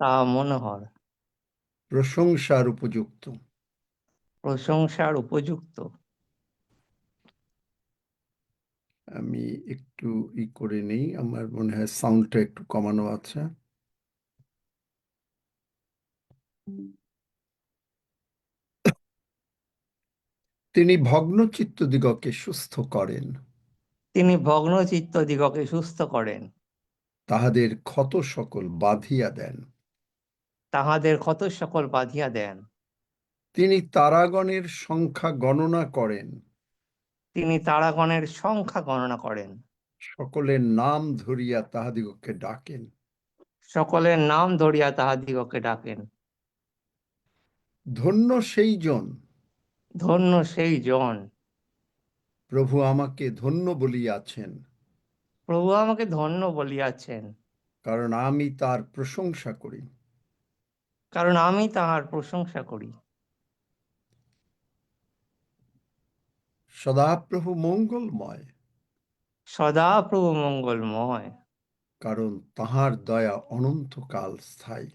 তা মনোহর, প্রশংসার উপযুক্ত। প্রশংসার উপযুক্ত। আমি একটু করে নেই, আমার মনে হয় সাউন্ডটা একটু কমানো আছে। তিনি ভগ্নচিত্তদিগকে সুস্থ করেন, তিনি ভগ্নচিত্ত দিগকে সুস্থ করেন, তাহাদের ক্ষত সকল বাঁধিয়া দেন। তাহাদের ক্ষত সকল বাঁধিয়া দেন। তিনি তারাগণের সংখ্যা গণনা করেন, তিনি তারাগণের সংখ্যা গণনা করেন, সকলের নাম ধরিয়া তাহাদিগকে ডাকেন। সকলের নাম ধরিয়া তাহাদিগকে ডাকেন। ধন্য সেই জন, ধন্য সেই জন, প্রভু আমাকে ধন্য বলিয়াছেন, প্রভু আমাকে ধন্য বলিয়াছেন, কারণ আমি তার প্রশংসা করি। কারণ আমি তাহার প্রশংসা করি। সদাপ্রভু মঙ্গলময়, সদা প্রভু মঙ্গলময়, কারণ তাহার দয়া অনন্তকাল স্থায়ী।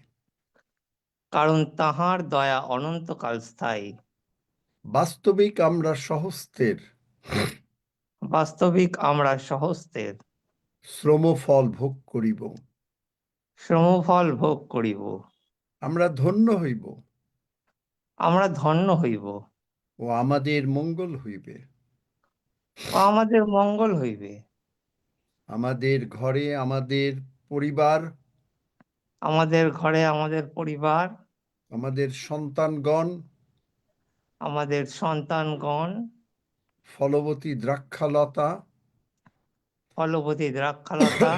কারণ তাহার দয়া অনন্তকাল স্থায়ী। বাস্তবিক আমরা সহস্তের, বাস্তবিক আমরা সহস্তের শ্রমফল ভোগ করিব। শ্রমফল ভোগ করিব। আমরা ধন্য হইব, আমরা ধন্য হইব, ও আমাদের মঙ্গল হইবে। ও আমাদের মঙ্গল হইবে। আমাদের ঘরে আমাদের পরিবার, আমাদের ঘরে আমাদের পরিবার, আমাদের সন্তানগণ আমাদের সন্তানগণ ফলবতী দ্রাক্ষালতা ফলবতী দ্রাক্ষালতা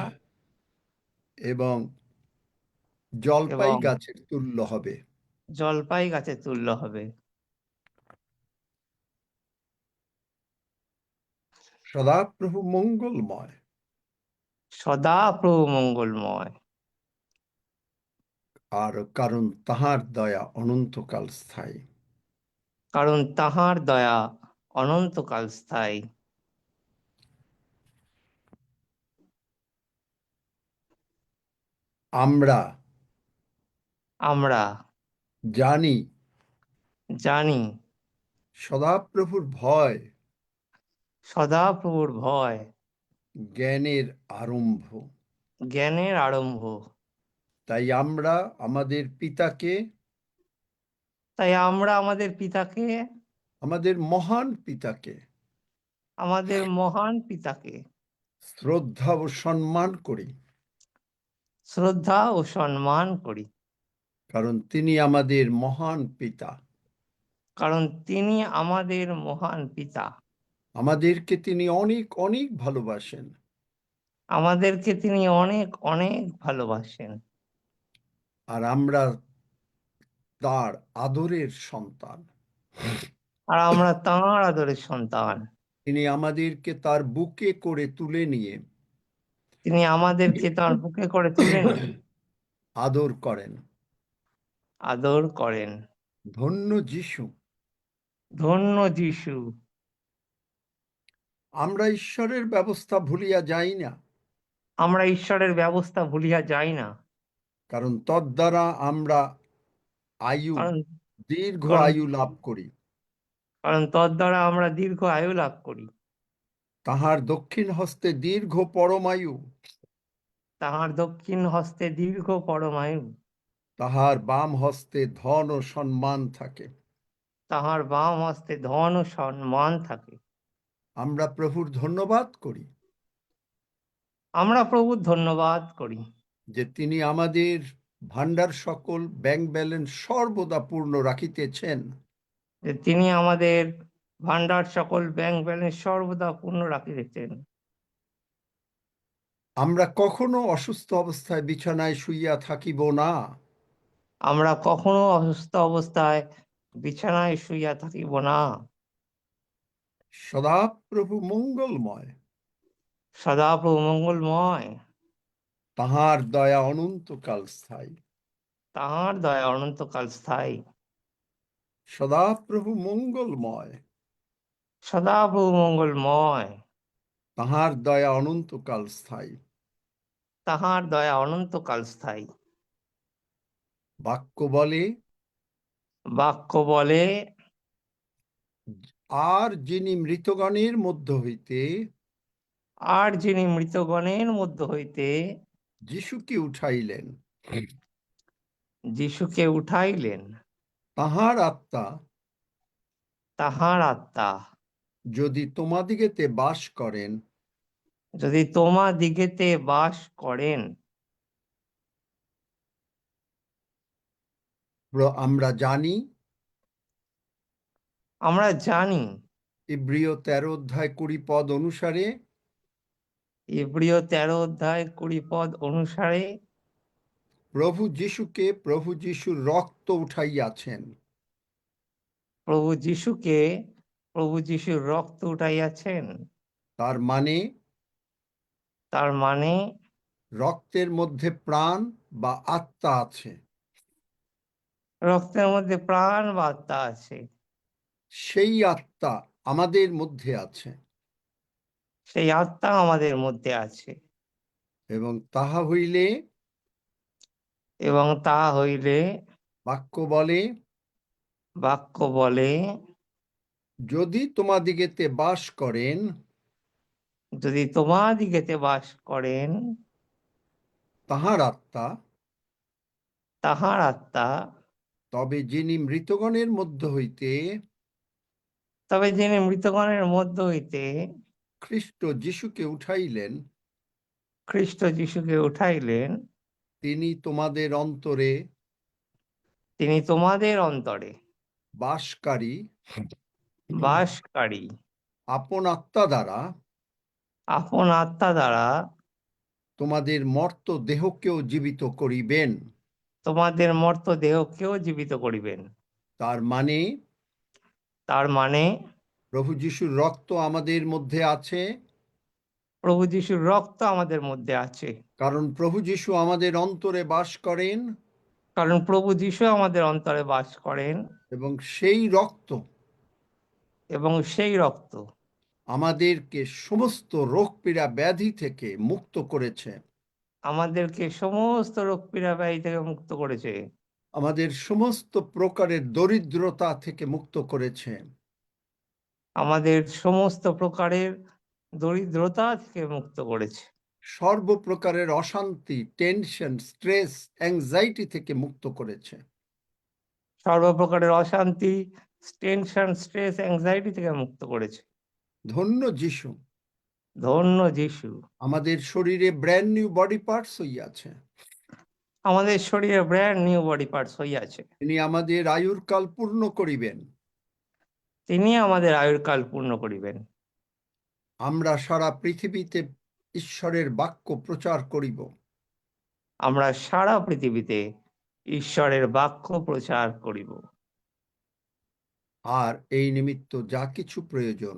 এবং জলপাই এবং গাছের তুল্য হবে। জলপাই গাছে তুল্য হবে। সদাপ্রভু মঙ্গলময়, সদা প্রভু মঙ্গলময়, আর কারণ তাহার দয়া অনন্তকাল স্থায়ী। কারণ তাহার দয়া অনন্তকাল স্থায়ী। আমরা আমরা জানি জানি সদাপ্রভুর ভয় সদা প্রভুর ভয় জ্ঞানের আরম্ভ। জ্ঞানের আরম্ভ। তাই আমরা আমাদের পিতাকে, তাই আমরা আমাদের পিতাকে, আমাদের মহান পিতাকে আমাদের মহান পিতাকে শ্রদ্ধা ও সম্মান করি, শ্রদ্ধা ও সম্মান করি। কারণ তিনি আমাদের মহান পিতা। কারণ তিনি আমাদের মহান পিতা। আমাদেরকে তিনি অনেক অনেক ভালোবাসেন, আমাদেরকে তিনি অনেক অনেক ভালোবাসেন। আর আমরা তার আদরের সন্তান। আর আমরা তাঁর আদরের সন্তান। তিনি আমাদেরকে তার বুকে করে তুলে নিয়ে তিনি আমাদেরকে তাঁর বুকে করে তুলে নিয়ে আদর করেন। আদর করেন। ধন্য যিশু। ধন্য যিশু। আমরা ঈশ্বরের ব্যবস্থা ভুলিয়া যাই না, আমরা ঈশ্বরের ব্যবস্থা ভুলিয়া যাই না। কারণ তদ্দ্বারা আমরা আয়ু, কারণ দীর্ঘ কারণ আয়ু লাভ করি। কারণ তদ্বারা আমরা দীর্ঘ আয়ু লাভ করি। তাহার দক্ষিণ হস্তে দীর্ঘ পরমায়ু, তাহার দক্ষিণ হস্তে দীর্ঘ পরমায়ু, তাহার বাম হস্তে ধন ও সম্মান থাকে। তাহার বাম হস্তে ধন ও সম্মান থাকে। আমরা প্রভুর ধন্যবাদ করি আমরা প্রভুর ধন্যবাদ করি যে তিনি আমাদের ভান্ডার সকল ব্যাংক ব্যালেন্স সর্বদা পূর্ণ রাখিতেছেন। যে তিনি আমাদের ভান্ডার সকল ব্যাংক ব্যালেন্স সর্বদা পূর্ণ রাখিতেছেন। আমরা কখনো অসুস্থ অবস্থায় বিছানায় শুইয়া থাকিব না, আমরা কখনো অসুস্থ অবস্থায় বিছানায় শুইয়া থাকিব না। সদাপ্রভু মঙ্গলময়, সদা প্রভু মঙ্গলময়, তাহার দয়া অনন্তকাল স্থায়ী। তাহার দয়া অনন্তকাল স্থায়ী। সদাপ্রভু মঙ্গলময়, সদা প্রভু মঙ্গলময়, তাহার দয়া অনন্তকাল স্থায়ী। তাহার দয়া অনন্তকাল স্থায়ী। বাক্য বলে, বাক্য বলে, আর যিনি মৃতগণের মধ্য হইতে আর যিনি মৃতগণের মধ্য হইতে যিশুকে উঠাইলেন, যিশুকে উঠাইলেন, তাহার আত্মা তাহার আত্মা যদি তোমাদিগেতে বাস করেন, যদি তোমাদিগেতে বাস করেন, আমরা জানি আমরা জানি ইব্রিয় 13 অধ্যায় 20 পদ অনুসারে ইব্রিয় 13 অধ্যায় 20 পদ অনুসারে প্রভু যিশুকে প্রভু যিশুর রক্ত উঠাইয়াছেন। প্রভু যিশুকে প্রভু যিশুর রক্ত উঠাইয়াছেন। তার মানে তার মানে রক্তের মধ্যে প্রাণ বা আত্মা আছে। রক্তের মধ্যে প্রাণ বা আত্মা আছে। সেই আত্মা আমাদের মধ্যে আছে সেই আত্মা আমাদের মধ্যে আছে। এবং তাহা হইলে, এবং তা হইলে বাক্য বলে, বাক্য বলে, যদি তোমাদিগেতে বাস করেন, যদি তোমাদিগেতে বাস করেন, তাহার আত্মা, তাহার আত্মা, তবে যিনি মৃতগণের মধ্য হইতে তবে যিনি মৃতগণের মধ্য হইতে খ্রিস্ট যিশুকে উঠাইলেন, খ্রিস্ট যিশুকে উঠাইলেন, তিনি তোমাদের অন্তরে তিনি তোমাদের অন্তরে বাসকারী বাসকারী আপন আত্মা দ্বারা আপন আত্মা দ্বারা তোমাদের মর্ত দেহকেও জীবিত করিবেন। তোমাদের মর্ত দেহকেও জীবিত করিবেন। তার মানে তার মানে প্রভু যিশুর রক্ত আমাদের মধ্যে আছে, প্রভু যিশুর রক্ত আমাদের মধ্যে আছে, কারণ প্রভু যিশু আমাদের অন্তরে বাস করেন কারণ প্রভু যিশু আমাদের অন্তরে বাস করেন, এবং সেই রক্ত এবং সেই রক্ত আমাদেরকে সমস্ত রোগ পীড়া ব্যাধি থেকে মুক্ত করেছে, আমাদেরকে সমস্ত রোগ পীড়া ব্যাধি থেকে মুক্ত করেছে, আমাদের সমস্ত প্রকারের দরিদ্রতা থেকে মুক্ত করেছে, আমাদের সমস্ত প্রকারের দরিদ্রতা থেকে মুক্ত করেছে, সর্বপ্রকারের অশান্তি, টেনশন, স্ট্রেস, অ্যাংজাইটি থেকে মুক্ত করেছে। সর্বপ্রকারের অশান্তি, টেনশন, স্ট্রেস, অ্যাংজাইটি থেকে মুক্ত করেছে। ধন্য যিশু। ধন্য যিশু। আমাদের শরীরে ব্র্যান্ড নিউ বডি পার্টস হইয়াছে, আমাদের শরীরে ব্র্যান্ড নিউ বডি পার্টস হইয়াছে। তিনি আমাদের আয়ুর কাল পূর্ণ করিবেন। তিনি আমাদের আয়ুর কাল পূর্ণ করিবেন। আমরা সারা পৃথিবীতে ঈশ্বরের বাক্য প্রচার করিব। আমরা সারা পৃথিবীতে ঈশ্বরের বাক্য প্রচার করিব। আর এই নিমিত্ত যা কিছু প্রয়োজন,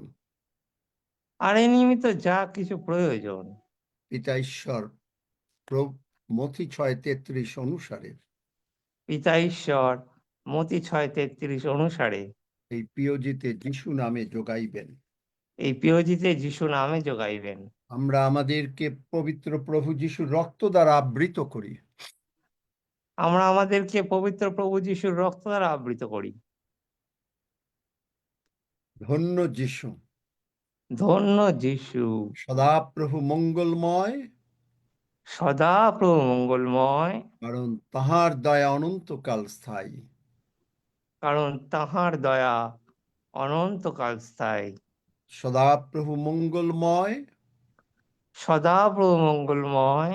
আর এই নিমিত্ত যা কিছু প্রয়োজন, পিতা ঈশ্বর মথি 6:33 অনুসারে, পিতা ঈশ্বর মতি 6:33 অনুসারে এই পিওজিতে যিশু নামে যোগাইবেন। এই পিওজিতে যিশু নামে যোগাইবেন। আমরা আমাদেরকে পবিত্র প্রভু যিশুর রক্ত দ্বারা আবৃত করি। আমরা আমাদেরকে পবিত্র প্রভু যিশুর রক্ত দ্বারা আবৃত করি। ধন্য যিশু। ধন্য যিশু। সদাপ্রভু মঙ্গলময়, সদা প্রভু মঙ্গলময়, কারণ তাহার দয়া অনন্তকাল স্থায়ী। কারণ তাহার দয়া অনন্তকাল স্থায়ী। সদাপ্রভু মঙ্গলময়, সদা প্রভু মঙ্গলময়,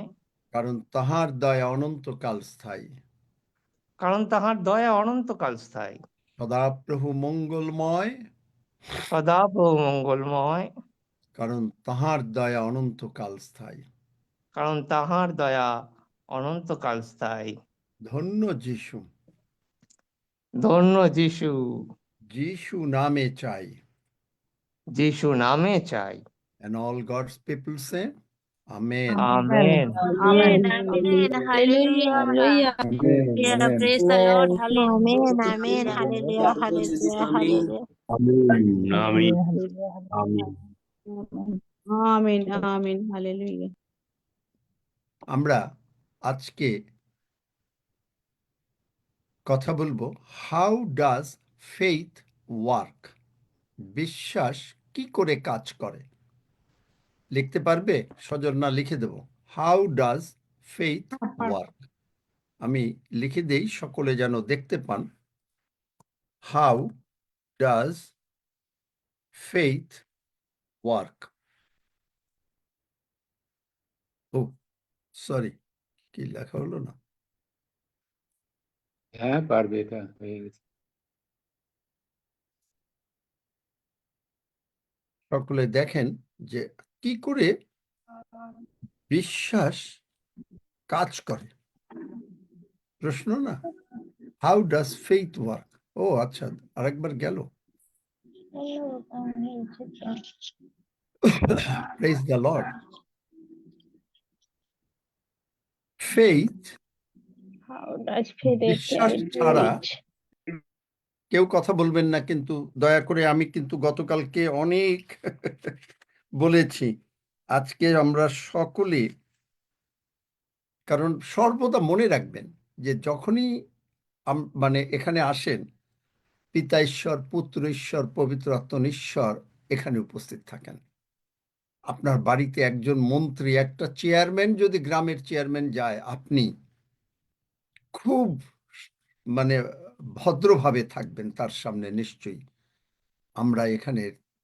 কারণ তাহার দয়া অনন্তকাল স্থায়ী। কারণ তাহার দয়া অনন্তকাল স্থায়ী। সদাপ্রভু মঙ্গলময়, সদা প্রভু মঙ্গলময়, কারণ তাহার দয়া অনন্তকাল স্থায়ী। কারণ তাহার দয়া অনন্তকাল স্থায়ী। ধন্য যিশু। ধন্য যিশু। যিশু নামে চাই। যিশু নামে চাই। And all God's people say, Amen. Amen. Amen. Amen. Hallelujah. Hallelujah. Yeah, Amen. praise the Lord. Hallelujah. Amen. Amen. Hallelujah. Hallelujah. Hallelujah. Amen. Hallelujah. Amen. Amen. Amen. কথা বলবো, হাউ ডাজ ফেইথ ওয়ার্ক? বিশ্বাস কি করে কাজ করে? লিখতে পারবে সজল, না লিখে দেব? How does faith work? আমি লিখে দেই সকলে যেন দেখতে পান। How does faith work? ও সরি, কি লেখা হলো না? হ্যাঁ পারবে, এটা হয়ে গেছে। সকলে দেখেন যে কি করে বিশ্বাস কাজ করে। প্রশ্ন না, হাউ ডাজ ফেইথ ওয়ার্ক? ও আচ্ছা, আরেকবার গেল। Praise the lord. Faith, How does faith বিশ্বাস carry ছাড়া weight? কেউ কথা বলবেন না কিন্তু, দয়া করে। আমি কিন্তু গতকালকে অনেক বলেছি, আজকে আমরা সকলে, কারণ সর্বদা মনে রাখবেন যে যখনই মানে এখানে আসেন, পিতা ঈশ্বর, পুত্র ঈশ্বর, পবিত্র আত্মা ঈশ্বর এখানে উপস্থিত থাকেন। আপনার বাড়িতে একজন মন্ত্রী, একটা চেয়ারম্যান যদি গ্রামের চেয়ারম্যান যায়, আপনি খুব মানে ভদ্রভাবে থাকবেন তার সামনে। নিশ্চয়ই আমরা এখানে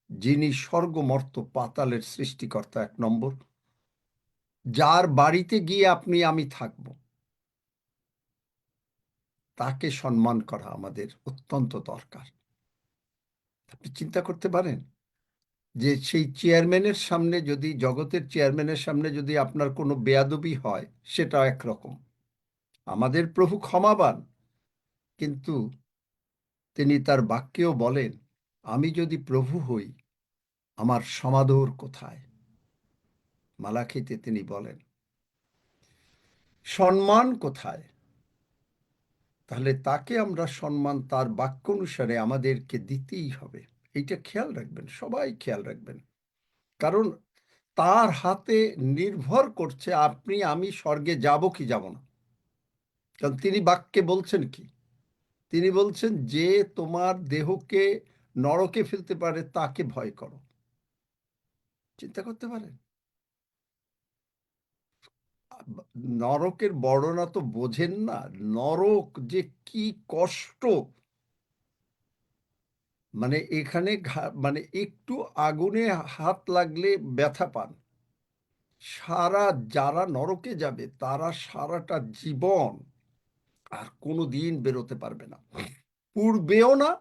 যিনি স্বর্গ মর্ত পাতালের সৃষ্টিকর্তা, এক নম্বর, যার বাড়িতে গিয়ে আমি থাকব, তাকে সম্মান করা আমাদের অত্যন্ত দরকার। আপনি চিন্তা করতে পারেন যে সেই চেয়ারম্যানের সামনে যদি, জগতের চেয়ারম্যানের সামনে যদি আপনার কোনো বেয়াদবি হয়, সেটা একরকম। আমাদের প্রভু ক্ষমাবান, কিন্তু তিনি তার বাক্যেও বলেন, আমি যদি প্রভু হই, আমার সমাদর কোথায়? মালাখিতে তিনি বলেন, সম্মান কোথায়? তাহলে তাকে আমরা সম্মান তার বাক্য অনুসারে আমাদেরকে দিতেই হবে। এইটা খেয়াল রাখবেন, সবাই খেয়াল রাখবেন, কারণ তার হাতে নির্ভর করছে আপনি আমি স্বর্গে যাব কি যাব না। কারণ তিনি বাক্যে বলছেন কি? তিনি বলছেন, যে তোমার দেহকে নরকে ফেলতে পারে তাকে ভয় করো। চিন্তা করতে পারেন? নরকের বর্ণনা তো বোঝেন না। নরক যে কি কষ্ট, মানে এখানে মানে একটু আগুনে হাত লাগলে ব্যথা পান। যারা নরকে যাবে তারা সারাটা জীবন আর কোনো দিন বেরোতে পারবে না, পূর্বেও না,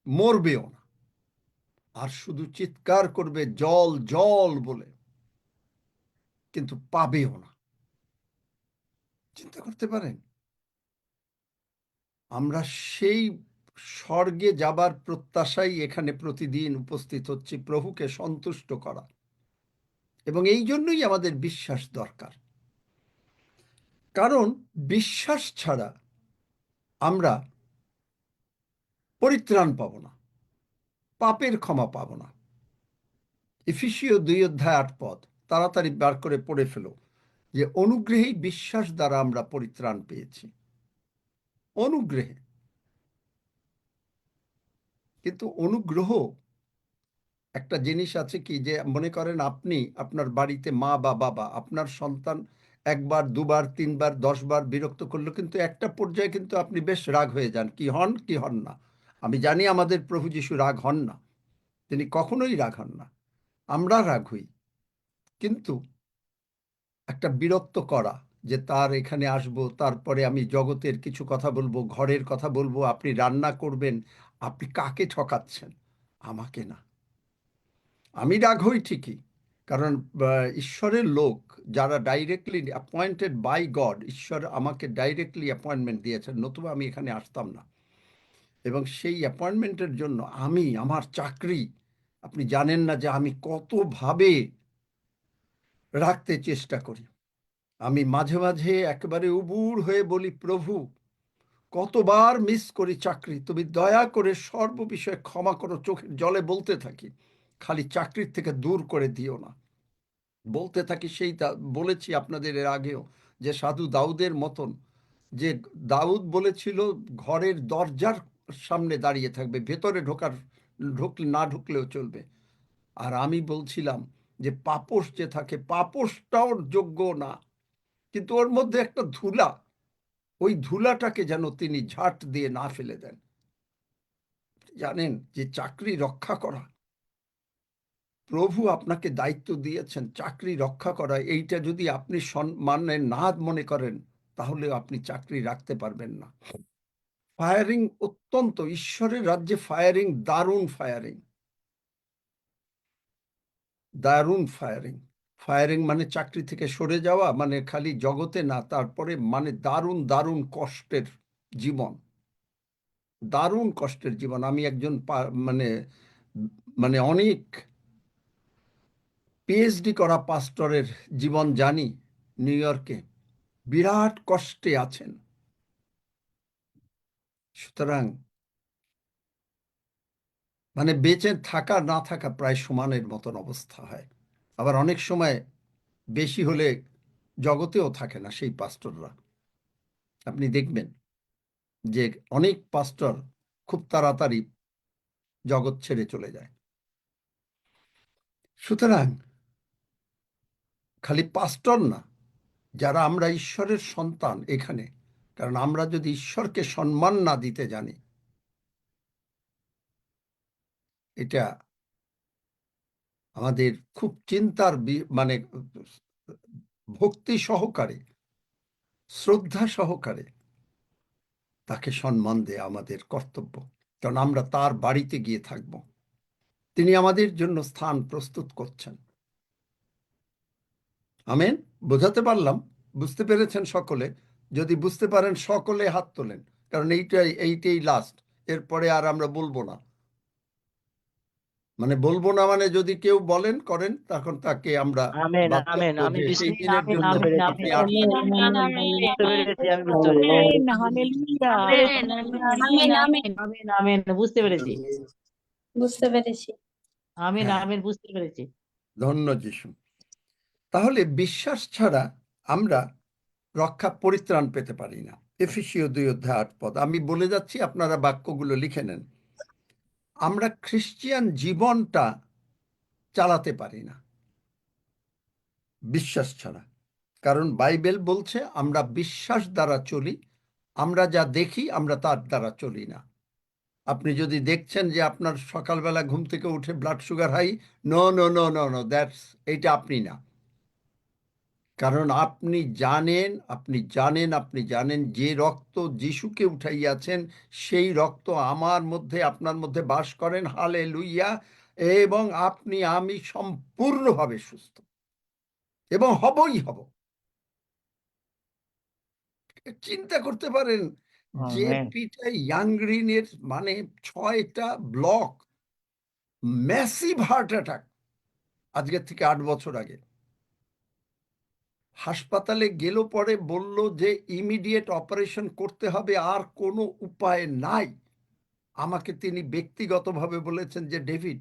মরবেও না, আর শুধু চিৎকার করবে জল জল বলে, কিন্তু পাবেও না। চিন্তা করতে পারেন? আমরা সেই স্বর্গে যাবার প্রত্যাশাই এখানে প্রতিদিন উপস্থিত হচ্ছি, প্রভুকে সন্তুষ্ট করা। এবং এই জন্যই আমাদের বিশ্বাস দরকার, কারণ বিশ্বাস ছাড়া আমরা পরিত্রাণ পাব না, পাপের ক্ষমা পাব না। এফেসীয় 2:8 তাড়াতাড়ি বার করে পড়ে ফেলো, যে অনুগ্রহেই বিশ্বাস দ্বারা আমরা পরিত্রাণ পেয়েছি। অনুগ্রহে। কিন্তু অনুগ্রহ একটা জিনিস আছে কি, যে মনে করেন আপনি আপনার বাড়িতে মা বা বাবা আপনার সন্তান একবার, দুবার, তিনবার, 10 বার বিরক্ত করলো, কিন্তু একটা পর্যায়ে কিন্তু আপনি বেশ রাগ হয়ে যান। কি হন না? আমি জানি আমাদের প্রভু যিশু রাগ হন না, তিনি কখনোই রাগ হন না। আমরা রাগ হই, কিন্তু একটা বিরক্ত করা, যে তার এখানে আসবো, তারপরে আমি জগতের কিছু কথা বলবো, ঘরের কথা বলবো, আপনি রান্না করবেন, আপনি কাকে ঠকাচ্ছেন? আমাকে না। আমি রাগ হই ঠিকই, কারণ ঈশ্বরের লোক যারা ডাইরেক্টলি অ্যাপয়েন্টেড বাই গড, ঈশ্বর আমাকে ডাইরেক্টলি অ্যাপয়েন্টমেন্ট দিয়েছেন, নতুবা আমি এখানে আসতাম না। এবং সেই অ্যাপয়েন্টমেন্টের জন্য আমার চাকরি, আপনি জানেন না যে আমি কতভাবে রাখতে চেষ্টা করি। আমি মাঝে মাঝে একেবারে উবুড় হয়ে বলি, প্রভু কতবার মিস করি চাকরি, তুমি দয়া করে সর্ববিষয়ে ক্ষমা করো। চোখের জলে বলতে থাকি, খালি চাকরির থেকে দূর করে দিও না। বলতে থাকি, বলেছি আপনাদের এর আগেও, যে সাধু দাউদের মতন, যে দাউদ বলেছিল ঘরের দরজার সামনে দাঁড়িয়ে থাকবে, ভেতরে না ঢুকলেও চলবে। আর আমি বলছিলাম যে পাপোশ যে থাকে, পাপোশটাও যোগ্য না, কিন্তু ওর মধ্যে একটা ধুলা, ওই ধুলাটাকে যেন তিনি ঝাঁট দিয়ে না ফেলে দেন। জানেন যে চাকরি রক্ষা করা, প্রভু আপনাকে দায়িত্ব দিয়েছেন চাকরি রক্ষা করা, এইটা যদি আপনি সম্মানে না মনে করেন তাহলে আপনি চাকরি রাখতে পারবেন না। ফায়ারিং অত্যন্ত, ঈশ্বরের রাজ্যে ফায়ারিং দারুণ, ফায়ারিং মানে চাকরি থেকে সরে যাওয়া, মানে খালি জগতে না, তারপরে মানে দারুণ দারুণ কষ্টের জীবন, দারুণ কষ্টের জীবন। আমি একজন মানে মানে অনেক পিএইচডি করা পাস্টরের জীবন জানি, নিউ ইয়র্কে বিরাট কষ্টে আছেন। সুতরাং মানে বেঁচে থাকা না থাকা প্রায় সমানের মতন অবস্থা হয়। আবার অনেক সময় বেশি হলে জগতেও থাকে না সেই পাস্টররা। আপনি দেখবেন যে অনেক পাস্টর খুব তাড়াতাড়ি জগৎ ছেড়ে চলে যায়। সুতরাং খালি পাস্টর না, যারা আমরা ঈশ্বরের সন্তান এখানে, কারণ আমরা যদি ঈশ্বরকে সম্মান না দিতে জানি, এটা আমাদের খুব চিন্তার মানে ভক্তি সহকারে, শ্রদ্ধা সহকারে তাকে সম্মান দেয়া আমাদের কর্তব্য, কারণ আমরা তার বাড়িতে গিয়ে থাকব, তিনি আমাদের জন্য স্থান প্রস্তুত করছেন। আমেন। বোঝাতে পারলাম? বুঝতে পেরেছেন সকলে? যদি বুঝতে পারেন সকলে হাত তোলেন, কারণ এইটাই লাস্ট, এরপরে আর আমরা বলবো না। মানে বলবো না মানে যদি কেউ বলেন করেন, তখন তাকে আমরা আমেন বাদ আমেন দেবো আমি যে বুঝতে সেই দিনের আমেন জন্য আমেন আপনি আমেন আর বুঝতে পেরেছি আমি বুঝতে পেরেছি আমেন আমেন বুঝতে পেরেছি বুঝতে পেরেছি। আমেন হ্যাঁ, আমেন বুঝতে পেরেছি। ধন্য যিশু। তাহলে বিশ্বাস ছাড়া আমরা রক্ষা পরিত্রাণ পেতে পারি না। এফেসীয় 2:8 আমি বলে যাচ্ছি, আপনারা বাক্যগুলো লিখে নেন। আমরা খ্রিস্টিয়ান জীবনটা চালাতে পারি না বিশ্বাস ছাড়া, কারণ বাইবেল বলছে আমরা বিশ্বাস দ্বারা চলি, আমরা যা দেখি আমরা তার দ্বারা চলি না। আপনি যদি দেখছেন যে আপনার সকালবেলা ঘুম থেকে উঠে blood sugar high, no no no no no, that's, এইটা আপনি না। কারণ আপনি জানেন যে রক্ত যিশুকে উঠাইয়াছেন, সেই রক্ত আমার মধ্যে আপনার মধ্যে বাস করেন, হালেলুইয়া। এবং আমি সম্পূর্ণভাবে সুস্থ এবং হবই হব। চিন্তা করতে পারেন যে আমেন। পিটার ইয়াংগ্রিনের মানে 6টা ব্লক, ম্যাসিভ হার্ট অ্যাটাক, আজকের থেকে 8 বছর আগে। হাসপাতালে গেল, পরে বলল যে ইমিডিয়েট অপারেশন করতে হবে, আর কোনো উপায় নাই। আমাকে তিনি ব্যক্তিগতভাবে বলেছেন যে ডেভিড,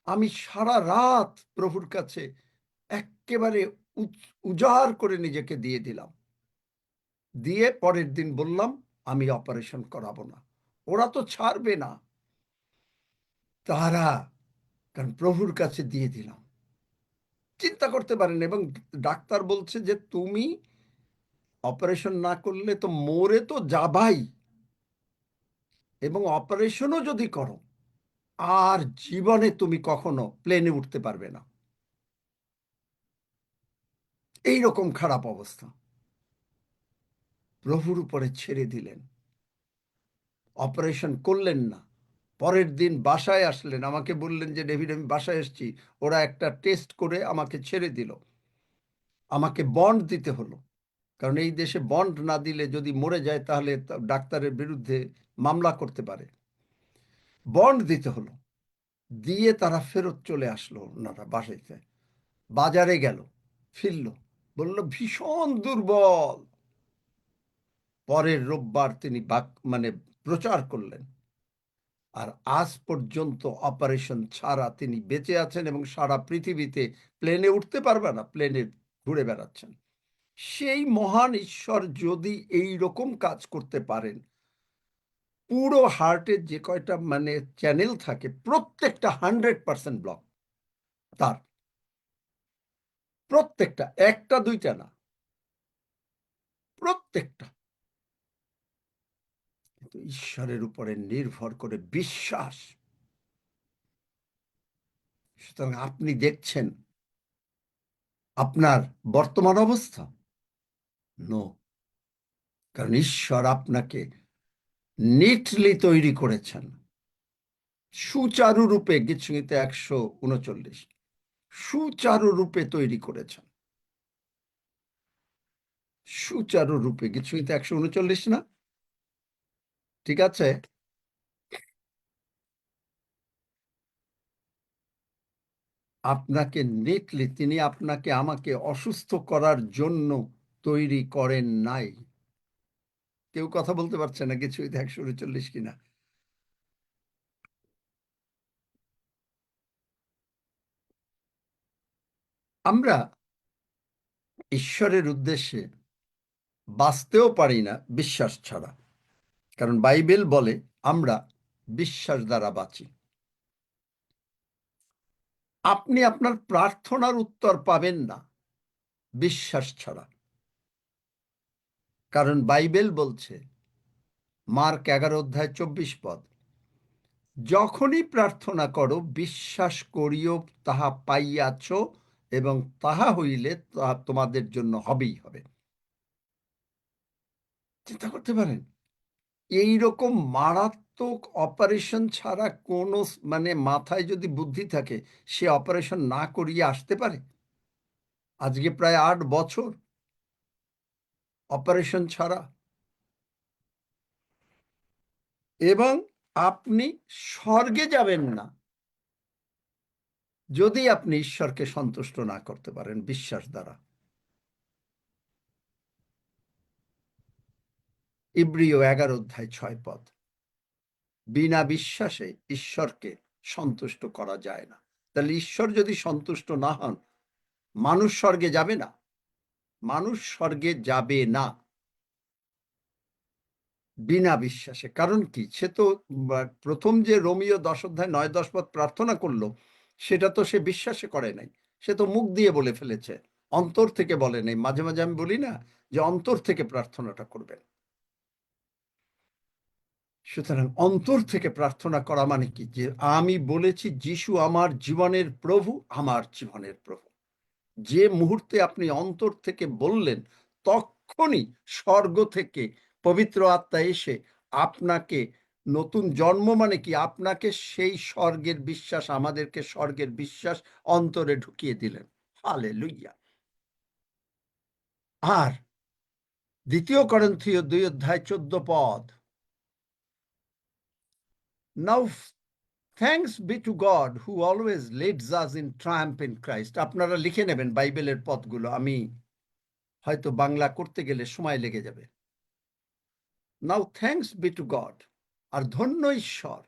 আমি সারা রাত প্রভুর কাছে একেবারে উজাড় করে নিজেকে দিয়ে দিলাম, দিয়ে পরের দিন বললাম আমি অপারেশন করাবো না, ওরা তো ছাড়বে না, তারা, কারণ প্রভুর কাছে দিয়ে দিলাম। চিন্তা করতে পারেন। এবং ডাক্তার বলছে যে তুমি অপারেশন না করলে তো মরে তো যাবাই, এবং অপারেশনও যদি করো আর জীবনে তুমি কখনো প্লেনে উঠতে পারবে না। এই রকম খারাপ অবস্থা। প্রভুর উপরে ছেড়ে দিলেন, অপারেশন করলেন না। পরের দিন বাসায় আসলেন, আমাকে বললেন যে ডেভিড আমি বাসায় এসেছি। ওরা একটা টেস্ট করে আমাকে ছেড়ে দিল। আমাকে বন্ড দিতে হলো, কারণ এই দেশে বন্ড না দিলে যদি মরে যায় তাহলে ডাক্তারের বিরুদ্ধে মামলা করতে পারে। বন্ড দিতে হলো, দিয়ে তারা ফেরত চলে আসলো। ওনারা বাসাইতে বাজারে গেল, ফিরল, বলল ভীষণ দুর্বল। পরের রোববার তিনি মানে প্রচার করলেন, আর আজ পর্যন্ত অপারেশন ছাড়া তিনি বেঁচে আছেন এবং সারা পৃথিবীতে প্লেনে উঠতে পারবে না, প্লেনে ঘুরে বেড়াচ্ছেন। সেই মহান ঈশ্বর যদি এই রকম কাজ করতে পারেন, পুরো হার্টের যে কয়টা মানে চ্যানেল থাকে প্রত্যেকটা 100% ব্লক, তার প্রত্যেকটা, একটা দুইটা না, প্রত্যেকটা। কিন্তু ঈশ্বরের উপরে নির্ভর করে বিশ্বাস। সুতরাং আপনি দেখছেন আপনার বর্তমান অবস্থা? নো, কারণ ঈশ্বর আপনাকে নিটলি তৈরি করেছেন, সুচারু রূপে। গীতসংহিতা 139, সুচারু রূপে তৈরি করেছেন, সুচারু রূপে। গীতসংহিতা 139 না? ঠিক আছে। আপনাকে নিটলি, তিনি আপনাকে আমাকে অসুস্থ করার জন্য তৈরি করেন নাই। কেউ কথা বলতে পারছে না গীতসংহিতা 139 কিনা? আমরা ঈশ্বরের উদ্দেশ্যে বাঁচতেও পারি না বিশ্বাস ছাড়া, কারণ বাইবেল বলে আমরা বিশ্বাস দ্বারা বাঁচি। আপনি আপনার প্রার্থনার উত্তর পাবেন না বিশ্বাস ছাড়া, কারণ বাইবেল বলছে, মার্ক 11:24, যখনই প্রার্থনা করো বিশ্বাস করিও তাহা পাইয়াছ, এবং তাহা হইলে তা তোমাদের জন্য হবেই হবে। চিন্তা করতে পারেন, এইরকম মারাত্মক অপারেশন ছাড়া কোনো মানে মাথায় যদি বুদ্ধি থাকে, সে অপারেশন না করিয়ে আসতে পারে? আজকে প্রায় 8 বছর অপারেশন ছাড়া। এবং আপনি স্বর্গে যাবেন না যদি আপনি ঈশ্বরকে সন্তুষ্ট না করতে পারেন বিশ্বাস দ্বারা। ইব্রিয় 11:6, বিনা বিশ্বাসে ঈশ্বরকে সন্তুষ্ট করা যায় না। তাহলে ঈশ্বর যদি সন্তুষ্ট না হন, মানুষ স্বর্গে যাবে না, মানুষ স্বর্গে যাবে না বিনা বিশ্বাসে। কারণ কি? সে তো প্রথম যে রোমীয় 10:9-10 প্রার্থনা করলো, সেটা তো সে বিশ্বাসে করে নাই, সে তো মুখ দিয়ে বলে ফেলেছে, অন্তর থেকে বলে নাই। মাঝে মাঝে আমি বলি না যে অন্তর থেকে প্রার্থনাটা করবেন। সুতরাং অন্তর থেকে প্রার্থনা করা মানে কি? যে আমি বলেছি যিশু আমার জীবনের প্রভু, আমার জীবনের প্রভু। যে মুহূর্তে আপনি অন্তর থেকে বললেন, তখনই স্বর্গ থেকে পবিত্র আত্মা এসে আপনাকে নতুন জন্ম মানে কি? আপনাকে সেই স্বর্গের বিশ্বাস, আমাদেরকে স্বর্গের বিশ্বাস অন্তরে ঢুকিয়ে দিলেন। হালেলুইয়া। আর 2 করিন্থীয় 2:14, now thanks be to God who always leads us in triumph in Christ. আপনারা লিখে নেবেন বাইবেলের পদগুলো, আমি হয়তো বাংলা করতে গেলে সময় লেগে যাবে। নাও থ্যাঙ্কস বি টু গড, আর ধন্য ঈশ্বর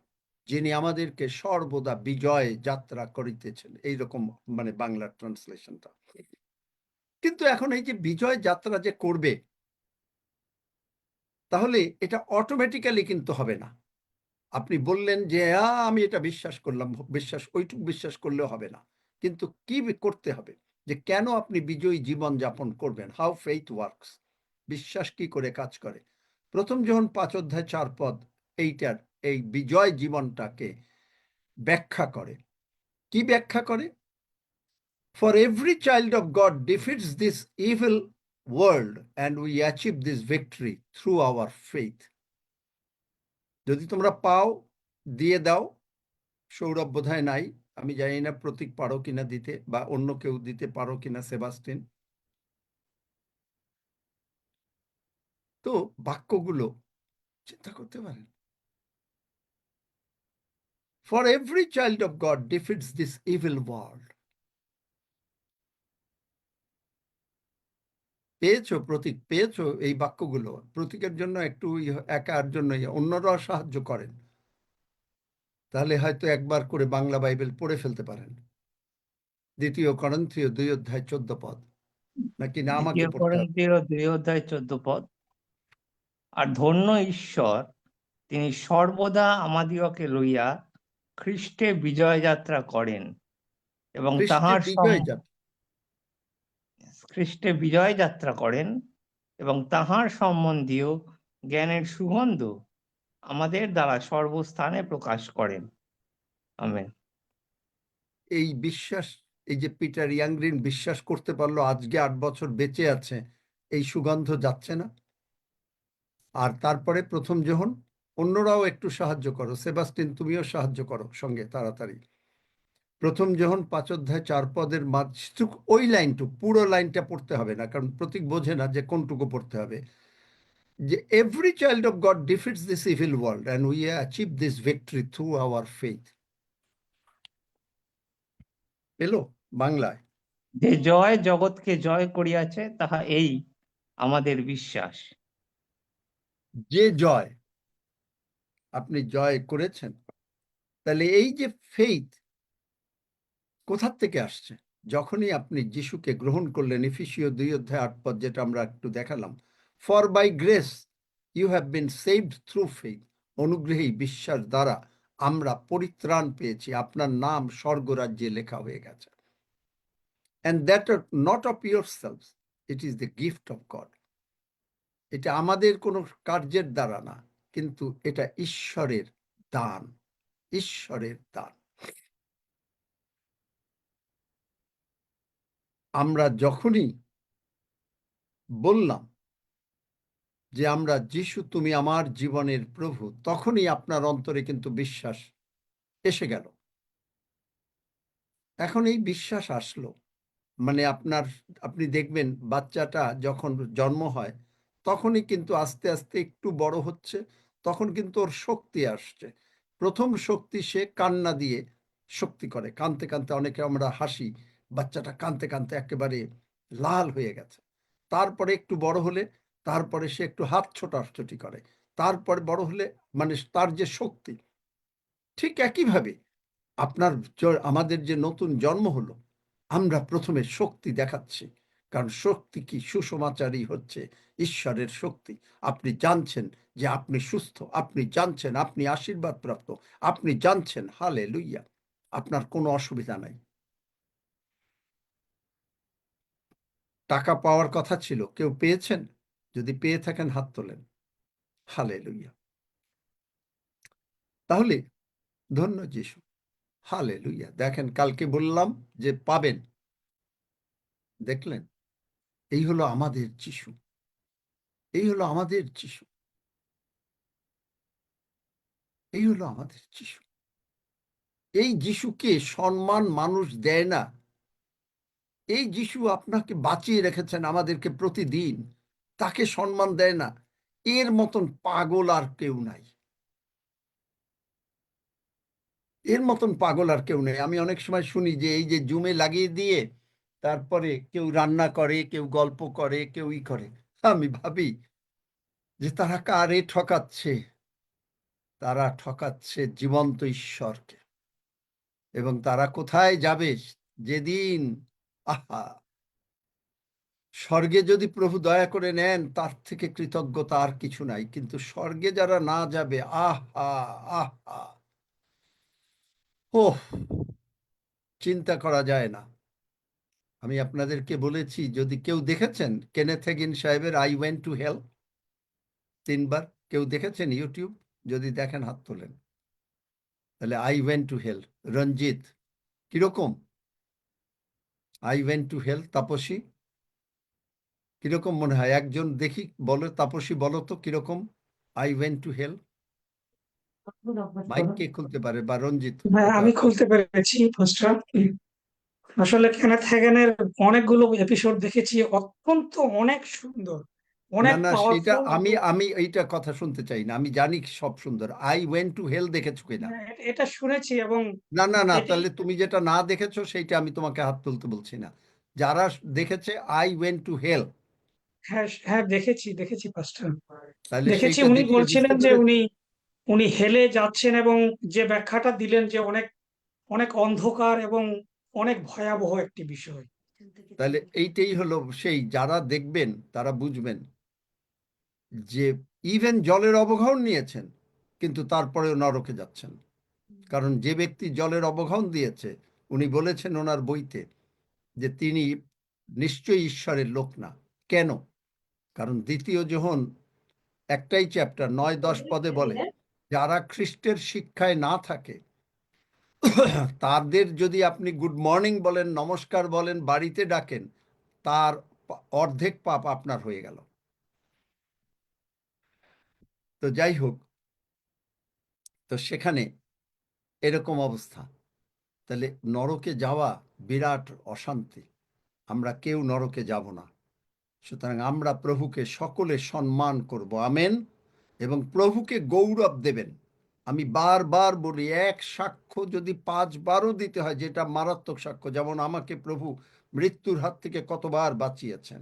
যিনি আমাদেরকে সর্বদা বিজয় যাত্রা করিতেছেন, এইরকম মানে বাংলার ট্রান্সলেশনটা। কিন্তু এখন এই যে বিজয় যাত্রা যে করবে, তাহলে এটা অটোমেটিক্যালি কিন্তু হবে না। আপনি বললেন যে আমি এটা বিশ্বাস করলাম, বিশ্বাস ওইটুকু বিশ্বাস করলেও হবে না। কিন্তু কি করতে হবে? যে কেন আপনি বিজয়ী জীবন যাপন করবেন? হাউ ফেইথ ওয়ার্কস, বিশ্বাস কি করে কাজ করে? প্রথম যোহন 5:4 এইটার এই বিজয় জীবনটাকে ব্যাখ্যা করে। কি ব্যাখ্যা করে? For every child of God defeats this evil world and we achieve this victory through our faith. যদি তোমরা পাও দিয়ে দাও। সৌরভ বোধহয় নাই, আমি জানি না প্রতীক পারো কিনা দিতে, বা অন্য কেউ দিতে পারো কিনা, সেবাস্টিন। তো বাক্যগুলো চিন্তা করতে পারেন। For every child of God defeats this evil world. পেয়েছো প্রতীক? পেয়েছো এই বাক্যগুলো? প্রতীকের জন্য একটু একার জন্য অন্যরাও সাহায্য করেন, তাহলে হয়তো একবার করে বাংলা বাইবেল পড়ে ফেলতে পারেন। 2 করিন্থীয় 2:14। নাকি না আমাকে দ্বিতীয় পড়তে হবে? করিন্থীয় 2 অধ্যায় 14 পদ। আর ধন্য ঈশ্বর, তিনি সর্বদা আমাদিগকে লইয়া খ্রিস্টে বিজয় যাত্রা করেন এবং খ্রিস্টে বিজয় যাত্রা করেন এবং তাহার সম্বন্ধীয় জ্ঞানের সুগন্ধ আমাদের দ্বারা সর্বস্থানে প্রকাশ করেন। আমেন। এই বিশ্বাস, এই যে পিটার ইয়াংগ্রিন বিশ্বাস করতে পারলো আজকে 8 বছর বেঁচে আছে, এই সুগন্ধ যাচ্ছে না? আর তারপরে প্রথম যোহন, অন্যরাও একটু সাহায্য করো, সেবাস্টিন তুমিও সাহায্য করো সঙ্গে তাড়াতাড়ি। প্রথম যোহন 5 অধ্যায় 4 পদের মাঝটুক, ওই লাইনটুক, পুরো লাইনটা পড়তে হবে না, কারণ প্রতীক বোঝে না যে কোনটুকু পড়তে হবে। যে every child of God defeats this evil world and we achieve this victory through our faith. পেলো বাংলায়? যে জয় জগৎকে জয় করিয়াছে তাহা এই আমাদের বিশ্বাস। যে জয়, আপনি জয় করেছেন, তাহলে এই যে ফেইথ কোথার থেকে আসছে? যখনই আপনি যিশুকে গ্রহণ করলেন, এফেসীয় 2 অধ্যায় 8 পদ, যেটা আমরা একটু দেখালাম, for by grace you have been saved through faith, অনুগ্রহী বিশ্বাস দ্বারা আমরা পরিত্রাণ পেয়েছি, আপনার নাম স্বর্গরাজ্যে লেখা হয়ে গেছে। And that are not of yourselves, it is the gift of God. এটা আমাদের কোনো কার্যের দ্বারা না, কিন্তু এটা ঈশ্বরের দান, ঈশ্বরের দান। আমরা যখনই বললাম যে আমরা যিশু তুমি আমার জীবনের প্রভু, তখনই আপনার অন্তরে কিন্তু বিশ্বাস এসে গেল। এখন এই বিশ্বাস আসলো মানে আপনি দেখবেন বাচ্চাটা যখন জন্ম হয় তখনই কিন্তু আস্তে আস্তে একটু বড় হচ্ছে, তখন কিন্তু ওর শক্তি আসছে। প্রথম শক্তি সে কান্না দিয়ে শক্তি করে, কাঁদতে কাঁদতে, অনেকে আমরা হাসি, বাচ্চাটা কাঁদতে কাঁদতে একেবারে লাল হয়ে গেছে। তারপরে একটু বড় হলে, তারপরে সে একটু হাত ছোটাছুটি করে, তারপরে বড় হলে মানে তার যে শক্তি, ঠিক একইভাবে আমাদের যে নতুন জন্ম হলো, আমরা প্রথমে শক্তি দেখাচ্ছি, কারণ শক্তি কি? সুসমাচারই হচ্ছে ঈশ্বরের শক্তি। আপনি জানছেন যে আপনি সুস্থ, আপনি জানছেন আপনি আশীর্বাদ প্রাপ্ত, আপনি জানছেন হালেলুইয়া আপনার কোনো অসুবিধা নাই। টাকা পাওয়ার কথা ছিল, কেউ পেয়েছেন? যদি পেয়ে থাকেন হাত তোলেন, হালেলুইয়া। তাহলে ধন্য যিশু, হালেলুইয়া। দেখেন, কালকে বললাম যে পাবেন, দেখলেন? এই হলো আমাদের যিশু, এই হলো আমাদের যিশু, এই হলো আমাদের যিশু। এই যিশুকে সম্মান মানুষ দেয় না। এই যিশু আপনাকে বাঁচিয়ে রেখেছেন আমাদেরকে প্রতিদিন, তাকে সম্মান দেয় না। এর মতন পাগল আর কেউ নাই, এর মতন পাগল আর কেউ নেই। আমি অনেক সময় শুনি যে এই যে জুমে লাগিয়ে দিয়ে তারপরে কেউ রান্না করে, কেউ গল্প করে, কেউ ই করে। আমি ভাবি যে তারা কারে ঠকাচ্ছে? তারা ঠকাচ্ছে জীবন্ত ঈশ্বরকে। এবং তারা কোথায় যাবে যেদিন, আহা, স্বর্গে যদি প্রভু দয়া করে নেন, তার থেকে কৃতজ্ঞতা আর কিছু নাই। কিন্তু স্বর্গে যারা না যাবে, আহা আহা, ওহ, চিন্তা করা যায় না। আমি আপনাদেরকে বলেছি, যদি কেউ দেখেছেন কেনেথ হেগিন সাহেবের আই ওয়েন্ট টু হেল 3 বার, কেউ দেখেছেন ইউটিউব? যদি দেখেন হাত তোলেন। তাহলে I went to hell, Ranjit কিরকম? I went to hell, Tapasi কিরকম মনে হয়? একজন দেখি, বলো তাপসী, বলো তো কিরকম I went to hell? Mic কে খুলতে পারে? বা রঞ্জিত? হ্যাঁ, আমি খুলতে পেরেছি পোস্টার। আসলে কেনেথ হ্যাগেনের অনেকগুলো এপিসোড দেখেছি, অত্যন্ত অনেক সুন্দর, অনেক না, সেটা পাওয়ারফুল। আমি এইটা কথা শুনতে চাই না। আমি জানি সব সুন্দর। আই ওয়েন্ট টু হেল দেখেছো কিনা? এটা শুনেছি এবং না, এটি তাহলে তুমি যেটা না দেখেছো সেইটা আমি তোমাকে হাত তুলতে বলছি না। যারা দেখেছে আই ওয়েন্ট টু হেল, হ্যাঁ হ্যাঁ দেখেছি পাস্টার। তাহলে দেখেছি, সেইটা উনি দেখে বলছিলেন বুঝতে যে পেরেছো? উনি হেলে যাচ্ছেন এবং যে ব্যাখ্যাটা দিলেন যে অনেক অনেক অন্ধকার এবং অনেক ভয়াবহ একটি বিষয়। তাহলে এইটাই হলো সেই, যারা দেখবেন তারা বুঝবেন যে ইভেন জলের অবগাহন নিয়েছেন কিন্তু তারপরেও নরকে যাচ্ছেন। কারণ যে ব্যক্তি জলের অবগাহন দিয়েছে উনি বলেছেন ওনার বইতে যে তিনি নিশ্চয়ই ঈশ্বরের লোক না। কেন? কারণ 2 যোহন একটাই চ্যাপ্টার 9-10 পদে বলে যারা খ্রিস্টের শিক্ষায় না থাকে তাদের যদি আপনি গুড মর্নিং বলেন, নমস্কার বলেন, বাড়িতে ডাকেন, তার অর্ধেক পাপ আপনার হয়ে গেল। তো যাই হোক, তো সেখানে এরকম অবস্থা। তাহলে নরকে যাওয়া বিরাট অশান্তি, আমরা কেউ নরকে যাব না। সুতরাং আমরা প্রভুকে সকলে সম্মান করব, আমেন, এবং প্রভুকে গৌরব দেবেন। আমি বারবার বলি, এক সাক্ষ্য যদি 5 বারও দিতে হয়, যেটা মারাত্মক সাক্ষ্য, যেমন আমাকে প্রভু মৃত্যুর হাত থেকে কতবার বাঁচিয়েছেন,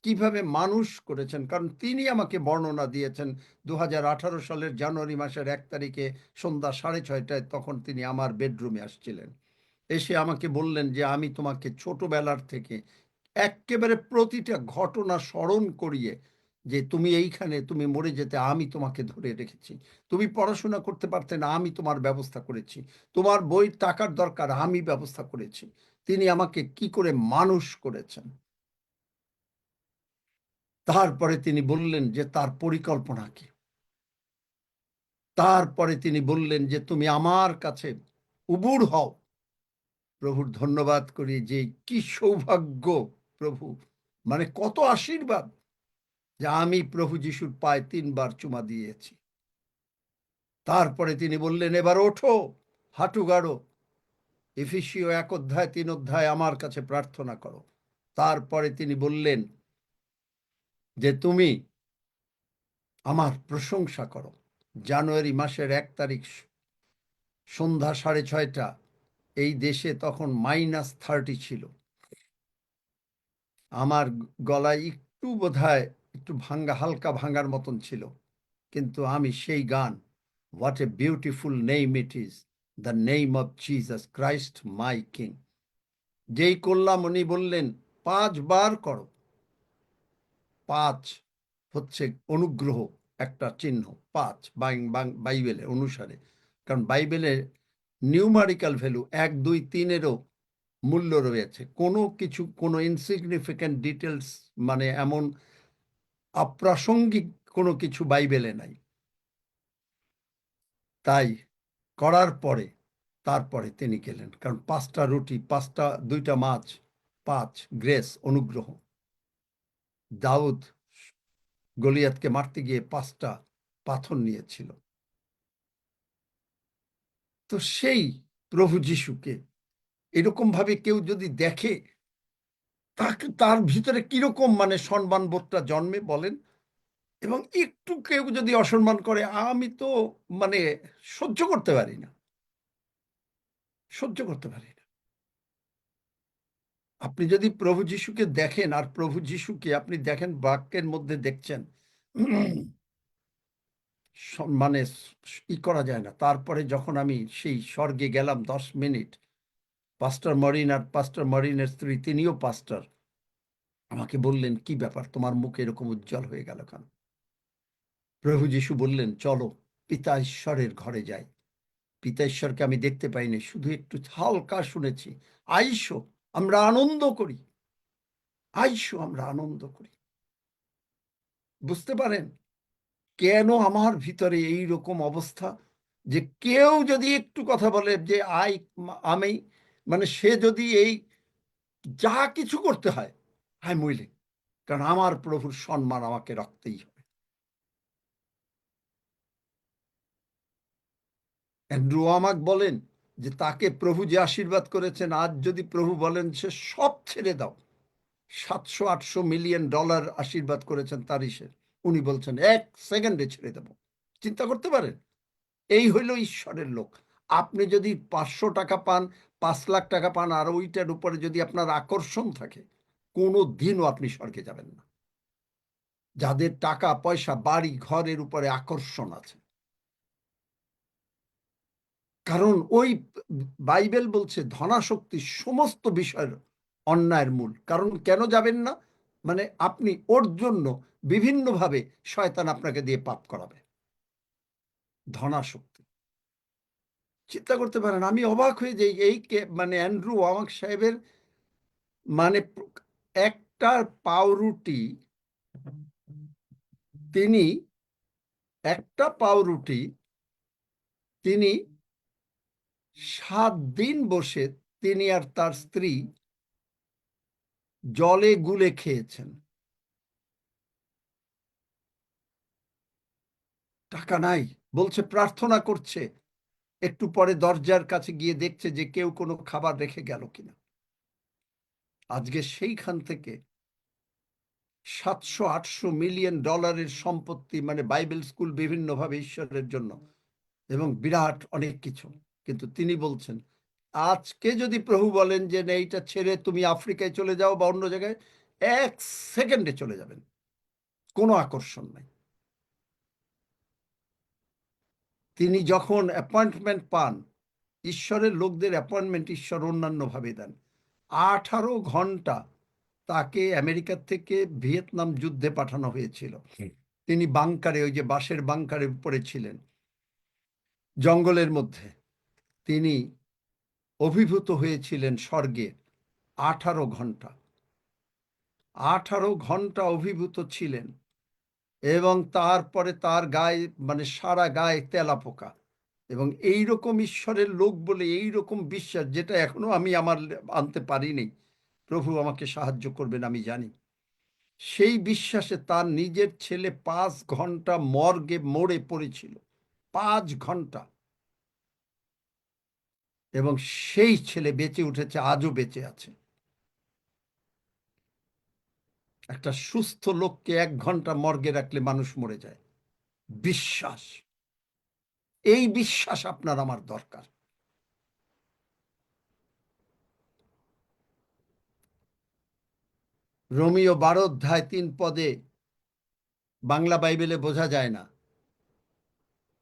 কিভাবে মানুষ করেছেন। কারণ তিনি আমাকে বর্ণনা দিয়েছেন 2018 সালের জানুয়ারি মাসের 1 তারিখে সন্ধ্যা 6:30টায়, তখন তিনি আমার বেডরুমে আসছিলেন, এসে আমাকে বললেন যে আমি তোমাকে ছোটবেলার থেকে একেবারে প্রতিটা ঘটনা স্মরণ করিয়ে, যে তুমি এইখানে, তুমি মরে যেতে, আমি তোমাকে ধরে রেখেছি, তুমি পড়াশোনা করতে পারতে না, আমি তোমার ব্যবস্থা করেছি, তোমার বই টাকার দরকার, আমি ব্যবস্থা করেছি। তিনি আমাকে কি করে মানুষ করেছেন। তারপরে তিনি বললেন যে তার পরিকল্পনা কি। তারপরে তিনি বললেন যে তুমি আমার কাছে উবুর হও। প্রভুর ধন্যবাদ করি যে কি সৌভাগ্য, প্রভু মানে কত আশীর্বাদ যে আমি প্রভু যিশুর পায়ে 3 বার চুমা দিয়েছি। তারপরে তিনি বললেন এবার ওঠো, হাঁটু গাড়ো, এফেসীয় 1-3 আমার কাছে প্রার্থনা করো। তারপরে তিনি বললেন যে তুমি আমার প্রশংসা করো। জানুয়ারি মাসের 1 তারিখ সন্ধ্যা 6:30, এই দেশে তখন -30 ছিল। আমার গলায় একটু বোধহয় একটু ভাঙ্গা, হালকা ভাঙ্গার মতন ছিল, কিন্তু আমি সেই গান, what a beautiful name it is, the name of Jesus Christ my king, যেই করলাম উনি বললেন 5 বার করো। 5 হচ্ছে অনুগ্রহ একটা চিহ্ন, 5 বাইবেলের অনুসারে। কারণ বাইবেলের নিউমারিক্যাল ভ্যালু 1, 2, 3-এরও মূল্য রয়েছে। কোনো কিছু, কোনো ইনসিগনিফিক্যান্ট ডিটেলস, মানে এমন অপ্রাসঙ্গিক কোনো কিছু বাইবেলে নাই। তাই করার পরে তারপরে তিনি গেলেন, কারণ 5টা রুটি, 2টা মাছ, 5 গ্রেস, অনুগ্রহ। দাউদ গলিয়াতকে মারতে গিয়ে 5টা পাথর নিয়েছিল। তো সেই প্রভু যিশুকে এরকম ভাবে কেউ যদি দেখে, তাকে, তার ভিতরে কিরকম মানে সম্মান বোধটা জন্মে বলেন। এবং একটু কেউ যদি অসম্মান করে, আমি তো মানে সহ্য করতে পারি না, সহ্য করতে পারি না। আপনি যদি প্রভু যিশুকে দেখেন, আর প্রভু যিশুকে আপনি দেখেন বাক্যের মধ্যে দেখছেন, মানে ই করা যায় না। তারপরে যখন আমি সেই স্বর্গে গেলাম 10 মিনিট, পাস্টার মরিন আর পাস্টার মরিনের স্ত্রী, তিনিও পাস্টার, আমাকে বললেন কি ব্যাপার, তোমার মুখ এরকম উজ্জ্বল হয়ে গেল কেন? প্রভু যিশু বললেন চলো পিতা ঈশ্বরের ঘরে যাই। পিতা ঈশ্বরকে আমি দেখতে পাইনি, শুধু একটু হালকা শুনেছি। আইসো আমরা আনন্দ করি, আইসো আমরা আনন্দ করি। বুঝতে পারেন কেন আমার ভিতরে এই রকম অবস্থা, যে কেউ যদি একটু কথা বলে যে আমি, মানে সে যদি এই যা কিছু করতে হয় আই মইলে, কারণ আমার প্রভুর সম্মান আমাকে রাখতেই হবে। অ্যান্ড্রু আমাকে বলেন যে তাকে প্রভু যে আশীর্বাদ করেছেন, আজ যদি প্রভু বলেন সে সব ছেড়ে দাও, $700-800 মিলিয়ন আশীর্বাদ করেছেন তার ইসের, উনি বলছেন 1 সেকেন্ডে ছেড়ে দেব। চিন্তা করতে পারেন, এই হইল ঈশ্বরের লোক। আপনি যদি 500 টাকা পান, 5 লাখ টাকা পান, আর ওইটার উপরে যদি আপনার আকর্ষণ থাকে, কোনো দিনও আপনি স্বর্গে যাবেন না। যাদের টাকা পয়সা বাড়ি ঘরের উপরে আকর্ষণ আছে, কারণ ওই বাইবেল বলছে ধনাশক্তি সমস্ত বিষয়ের অন্যায়ের মূল। কারণ কেন যাবেন না? মানে আপনি ওর জন্য বিভিন্নভাবে শয়তান আপনাকে দিয়ে পাপ করাবে। ধনাসক্তি। চিন্তা করতে পারেন, আমি অবাক হয়ে যাই এই মানে অ্যান্ড্রু ওয়ামাক সাহেবের মানে একটা পাউরুটি, তিনি একটা পাউরুটি তিনি 7 দিন বসে তিনি আর তার স্ত্রী জলে গুলে খেয়েছেন। টাকা নাই, বলছে প্রার্থনা করছে, একটু পরে দরজার কাছে গিয়ে দেখছে যে কেউ কোনো খাবার রেখে গেল কিনা। আজকে সেইখান থেকে 700-800 মিলিয়ন ডলারের সম্পত্তি, মানে বাইবেল স্কুল বিভিন্নভাবে ঈশ্বরের জন্য, এবং বিরাট অনেক কিছু। কিন্তু তিনি বলছেন আজকে যদি প্রভু বলেন যে না, এইটা ছেড়ে তুমি আফ্রিকায় চলে যাও বা অন্য জায়গায়, 1 সেকেন্ডে চলে যাবেন, কোনো আকর্ষণ নাই। তিনি যখন অ্যাপয়েন্টমেন্ট পান, ঈশ্বরের লোকদের অ্যাপয়েন্টমেন্ট ঈশ্বর অন্যান্যভাবে দেন। 18 ঘন্টা তাকে আমেরিকা থেকে ভিয়েতনাম যুদ্ধে পাঠানো হয়েছিল। তিনি বাংকারে, ওই যে বাঁশের বাংকারে উপরে ছিলেন, জঙ্গলের মধ্যে তিনি অভিভূত হয়েছিলেন স্বর্গে। 18 ঘন্টা 18 ঘন্টা অভিভূত ছিলেন, এবং তারপরে তার গায়ে, মানে সারা গায়ে তেলাপোকা। এবং এইরকম ঈশ্বরের লোক বলে এইরকম বিশ্বাস, যেটা এখনো আমি আমার আনতে পারিনি, প্রভু আমাকে সাহায্য করবেন আমি জানি। সেই বিশ্বাসে তার নিজের ছেলে 5 ঘন্টা মর্গে মরে পড়েছিল, 5 ঘন্টা, এবং সেই ছেলে বেঁচে উঠেছে, আজও বেঁচে আছে। একটা সুস্থ লোককে 1 ঘন্টা মর্গে রাখলে মানুষ মরে যায়। বিশ্বাস, এই বিশ্বাস আপনার আমার দরকার। রোমীয় 12:3 বাংলা বাইবেলে বোঝা যায় না,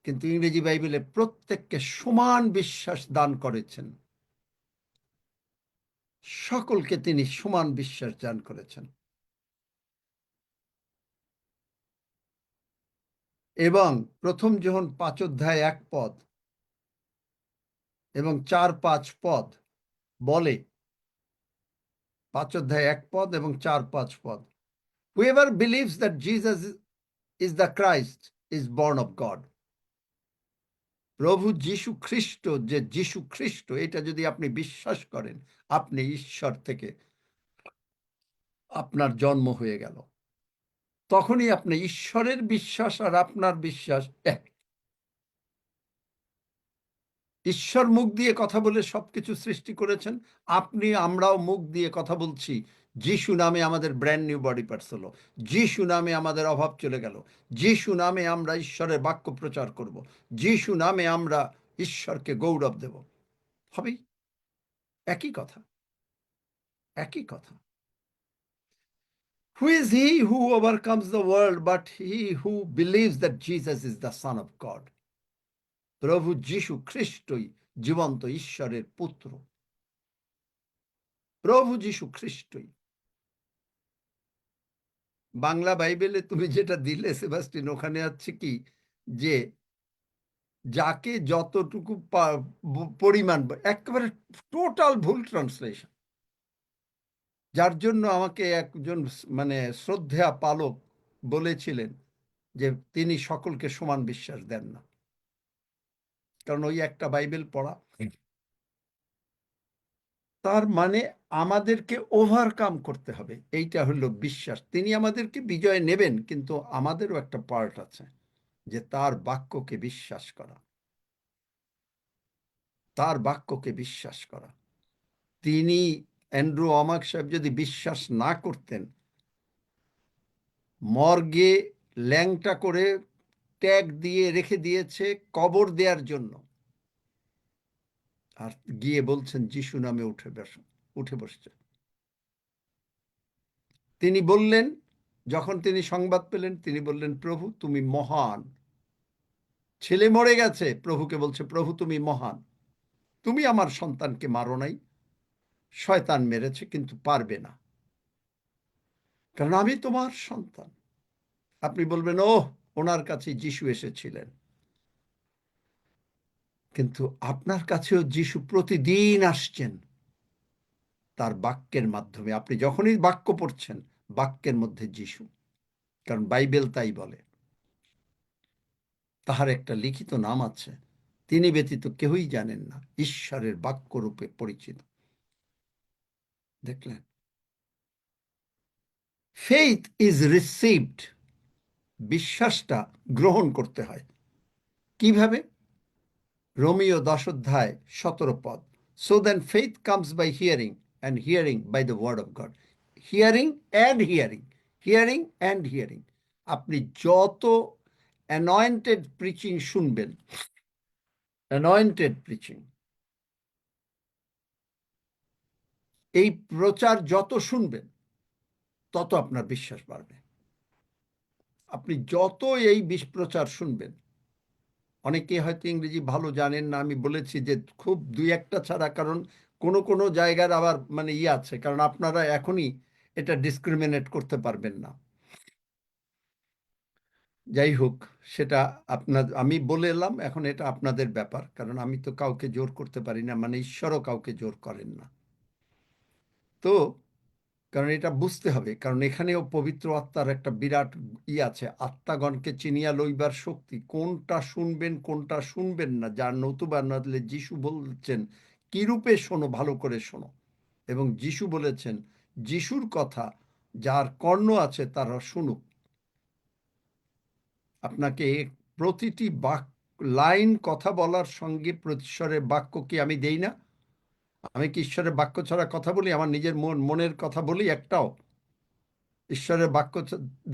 কিন্তু ইংরেজি বাইবেলে প্রত্যেককে সমান বিশ্বাস দান করেছেন। সকলকে তিনি সমান বিশ্বাস দান করেছেন। এবং প্রথম যোহন 5:1 এবং 4-5 বলে, 5:1 এবং 4-5, whoever believes that Jesus is the Christ is born of God. প্রভু যীশু খ্রিস্ট, যে যীশু খ্রিস্ট, এটা যদি আপনি বিশ্বাস করেন, আপনি ঈশ্বর থেকে আপনার জন্ম হয়ে গেল। তখনই আপনি ঈশ্বরের বিশ্বাস আর আপনার বিশ্বাস এক। ঈশ্বর মুখ দিয়ে কথা বলে সবকিছু সৃষ্টি করেছেন, আপনি আমরাও মুখ দিয়ে কথা বলছি। যিশু নামে আমাদের ব্র্যান্ড নিউ বডি পার্টস হলো, যিশু নামে আমাদের অভাব চলে গেল, যিশু নামে আমরা ঈশ্বরের বাক্য প্রচার করব, যিশু নামে আমরা ঈশ্বরকে গৌরব দেব। হবেই, একই কথা, একই কথা। Who is he who overcomes the world but he who believes that Jesus is the Son of God? প্রভু যীশু খ্রিস্টই জীবন্ত ঈশ্বরের পুত্র, প্রভু যীশু খ্রিস্টই। বাংলা বাইবেলে তুমি যেটা দিলে সেবাস্টিন, ওখানে আছে কি যে যাকে যতটুকু পরিমাণ, একেবারে টোটাল ভুল ট্রান্সলেশন, যার জন্য আমাকে একজন মানে শ্রদ্ধেয়া পালক বলেছিলেন যে তিনি সকলকে সমান বিশ্বাস দেন না, কারণ ওই একটা বাইবেল পড়া। তার মানে আমাদেরকে ওভারকাম করতে হবে, এইটা হলো বিশ্বাস। তিনি আমাদেরকে বিজয় নেবেন, কিন্তু আমাদেরও একটা পার্ট আছে, যে তার বাক্যকে বিশ্বাস করা, তার বাক্যকে বিশ্বাস করা। তিনি অ্যান্ড্রু ওয়ামাক সাহেব যদি বিশ্বাস না করতেন, মর্গে ল্যাংটা করে ট্যাগ দিয়ে রেখে দিয়েছে কবর দেওয়ার জন্য, আর গিয়ে বলছেন যিশু নামে উঠে বসছে। তিনি বললেন, যখন তিনি সংবাদ পেলেন, তিনি বললেন প্রভু তুমি মহান। ছেলে মরে গেছে, প্রভুকে বলছে প্রভু তুমি মহান, তুমি আমার সন্তানকে মারো নাই, শয়তান মেরেছে কিন্তু পারবে না, কারণ আমি তোমার সন্তান। আপনি বলবেন, ও ওনার কাছে যিশু এসেছিলেন, কিন্তু আপনার কাছেও যিশু প্রতিদিন আসছেন তার বাক্যের মাধ্যমে। আপনি যখনই বাক্য পড়ছেন, বাক্যের মধ্যে যিশু, কারণ বাইবেল তাই বলে। তাহার একটা লিখিত নাম আছে, তিনি ব্যতীত কেউই জানেন না, ঈশ্বরের বাক্য রূপে পরিচিত। দেখলেন, ফেইথ ইজ রিসিভড, বিশ্বাসটা গ্রহণ করতে হয়। কিভাবে? Romans 10:17 so then faith comes by hearing and hearing by the word of God. Hearing and hearing, hearing and hearing. আপনি যত অ্যানয়েন্টেড প্রিচিং শুনবেন, অ্যানয়েন্টেড প্রিচিং, এই প্রচার যত শুনবেন, তত আপনার বিশ্বাস বাড়বে। আপনি যত এই প্রচার শুনবেন, অনেকে হয়তো ইংরেজি ভালো জানেন না, আমি বলেছি যে খুব দুই একটা ছাড়া, কারণ কোনো কোনো জায়গার আবার মানে আছে, কারণ আপনারা এখনই এটা ডিসক্রিমিনেট করতে পারবেন না। যাই হোক, সেটা আমি বলে এলাম, এখন এটা আপনাদের ব্যাপার, কারণ আমি তো কাউকে জোর করতে পারি না, মানে ঈশ্বরও কাউকে জোর করেন না। তো কারণ এটা বুঝতে হবে, কারণ এখানেও পবিত্র আত্মার একটা বিরাট আছে, আত্মাগণকে চিনিয়া লইবার শক্তি। কোনটা শুনবেন কোনটা শুনবেন না, যার নতুবা নাহলে যিশু বলছেন কি রূপে শোনো, ভালো করে শোনো। এবং যিশু বলেছেন যিশুর কথা যার কর্ণ আছে তারা শুনুক। আপনাকে প্রতিটি লাইন কথা বলার সঙ্গে ঈশ্বরের বাক্য কি আমি দেই না? আমি কি ঈশ্বরের বাক্য ছাড়া কথা বলি? আমার নিজের মনের কথা বলি একটাও? ঈশ্বরের বাক্য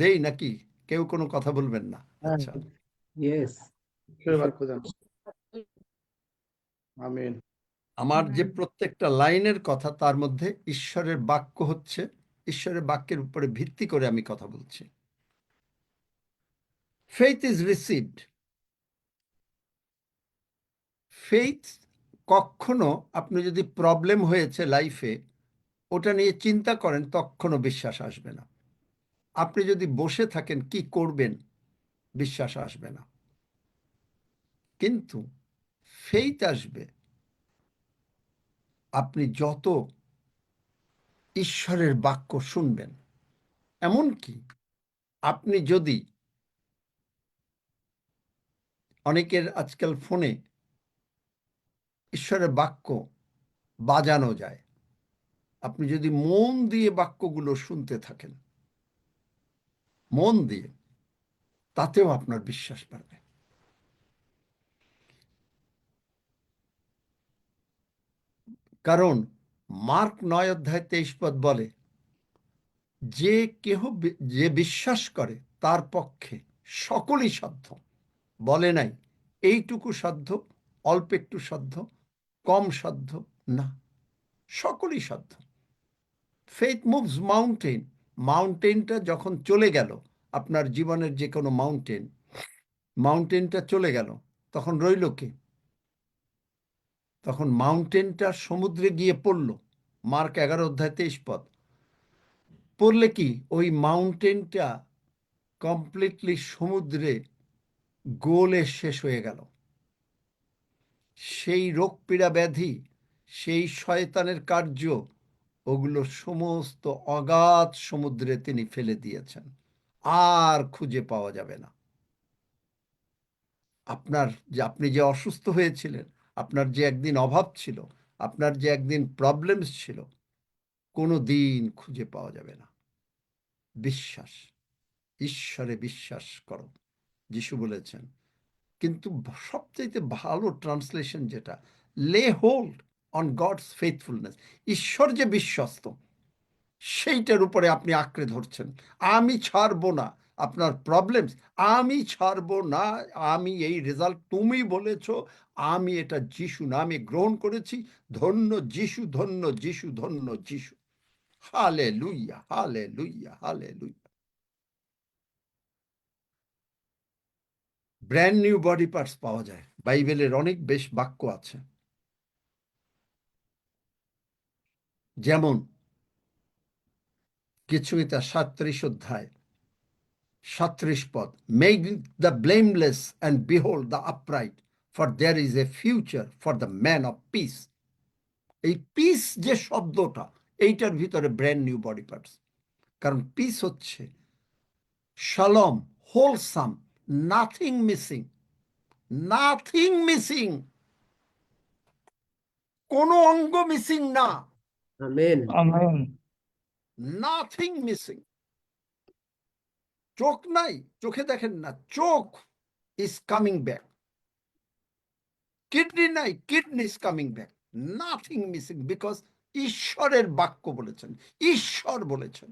দেই নাকি? কেউ কোনো কথা বলবেন না? আচ্ছা, Yes. ঈশ্বরের বাক্য দাও। আমেন। আমার যে প্রত্যেকটা লাইনের কথা, তার মধ্যে ঈশ্বরের বাক্য হচ্ছে, ঈশ্বরের বাক্যের উপরে ভিত্তি করে আমি কথা বলছি। Faith is received. ফেইথ কখনো, আপনি যদি প্রবলেম হয়েছে লাইফে, ওটা নিয়ে চিন্তা করেন, তখনও বিশ্বাস আসবে না। আপনি যদি বসে থাকেন কি করবেন, বিশ্বাস আসবে না। কিন্তু ফেইথ আসবে আপনি যত ঈশ্বরের বাক্য শুনবেন। এমনকি আপনি যদি, অনেকের আজকাল ফোনে ঈশ্বরের বাক্য বাজানো যায়, আপনি যদি মন দিয়ে বাক্যগুলো শুনতে থাকেন, মন দিয়ে, তাতেও আপনার বিশ্বাস বাড়বে। কারণ মার্ক 9:23 বলে, যে কেহ যে বিশ্বাস করে তার পক্ষে সকলই সাধ্য। বলে নাই এইটুকু সাধ্য, অল্প একটু সাধ্য, কম সাধ্য, না, সকলই সাধ্য। Faith moves mountain. মাউন্টেনটা যখন চলে গেল, আপনার জীবনের যে কোনো মাউন্টেনটা চলে গেল, তখন রইল কে? তখন মাউন্টেনটা সমুদ্রে গিয়ে পড়ল। মার্ক 11:23 পড়লে কি ওই মাউন্টেনটা কমপ্লিটলি সমুদ্রে গোলে শেষ হয়ে গেল। সেই রোগ পীড়া ব্যাধি, সেই শয়তানের কার্য, ওগুলো সমস্ত অগাধ সমুদ্রে তিনি ফেলে দিয়েছেন, আর খুঁজে পাওয়া যাবে না। আপনি যে অসুস্থ হয়েছিলেন, আপনার যে একদিন অভাব ছিল, আপনার যে একদিন প্রবলেমস ছিল, কোনো দিন খুঁজে পাওয়া যাবে না। বিশ্বাস, ঈশ্বরে বিশ্বাস করো, যিশু বলেছেন। কিন্তু সবচেয়ে ভালো ট্রান্সলেশন যেটা, লে হোল্ড অন গডস ফেথফুলনেস, ঈশ্বর যে বিশ্বস্ত, সেইটার উপরে আপনি আঁকড়ে ধরছেন। আমি ছাড়বো না আপনার প্রবলেমস, আমি ছাড়বো না, আমি এই রেজাল্ট তুমি বলেছো, আমি এটা যিশু নামে গ্রহণ করেছি, ধন্য যিশু, ধন্য যিশু, ধন্য যিশু। Hallelujah, hallelujah, hallelujah. Brand new body parts পাওয়া যায়, বাইবেলের অনেক বেশ বাক্য আছে। যেমন গীতসংহিতা 37 অধ্যায় 37 পদ, make the blameless and behold the upright, for there is a future for the man of peace. এই পিস যে শব্দটা, এইটার ভিতরে ব্র্যান্ড নিউ বডি পার্টস। কারণ পিস হচ্ছে শালম, wholesome, nothing missing, nothing missing, কোনো অঙ্গ মিসিং না, আমেন। আমেন। Nothing missing. চোখ নাই, চোখে দেখেন না, চোখ ইজ কামিং ব্যাক। কিডনি নাই, kidney is coming back. Nothing missing, because ঈশ্বরের বাক্য বলেছেন, ঈশ্বর বলেছেন।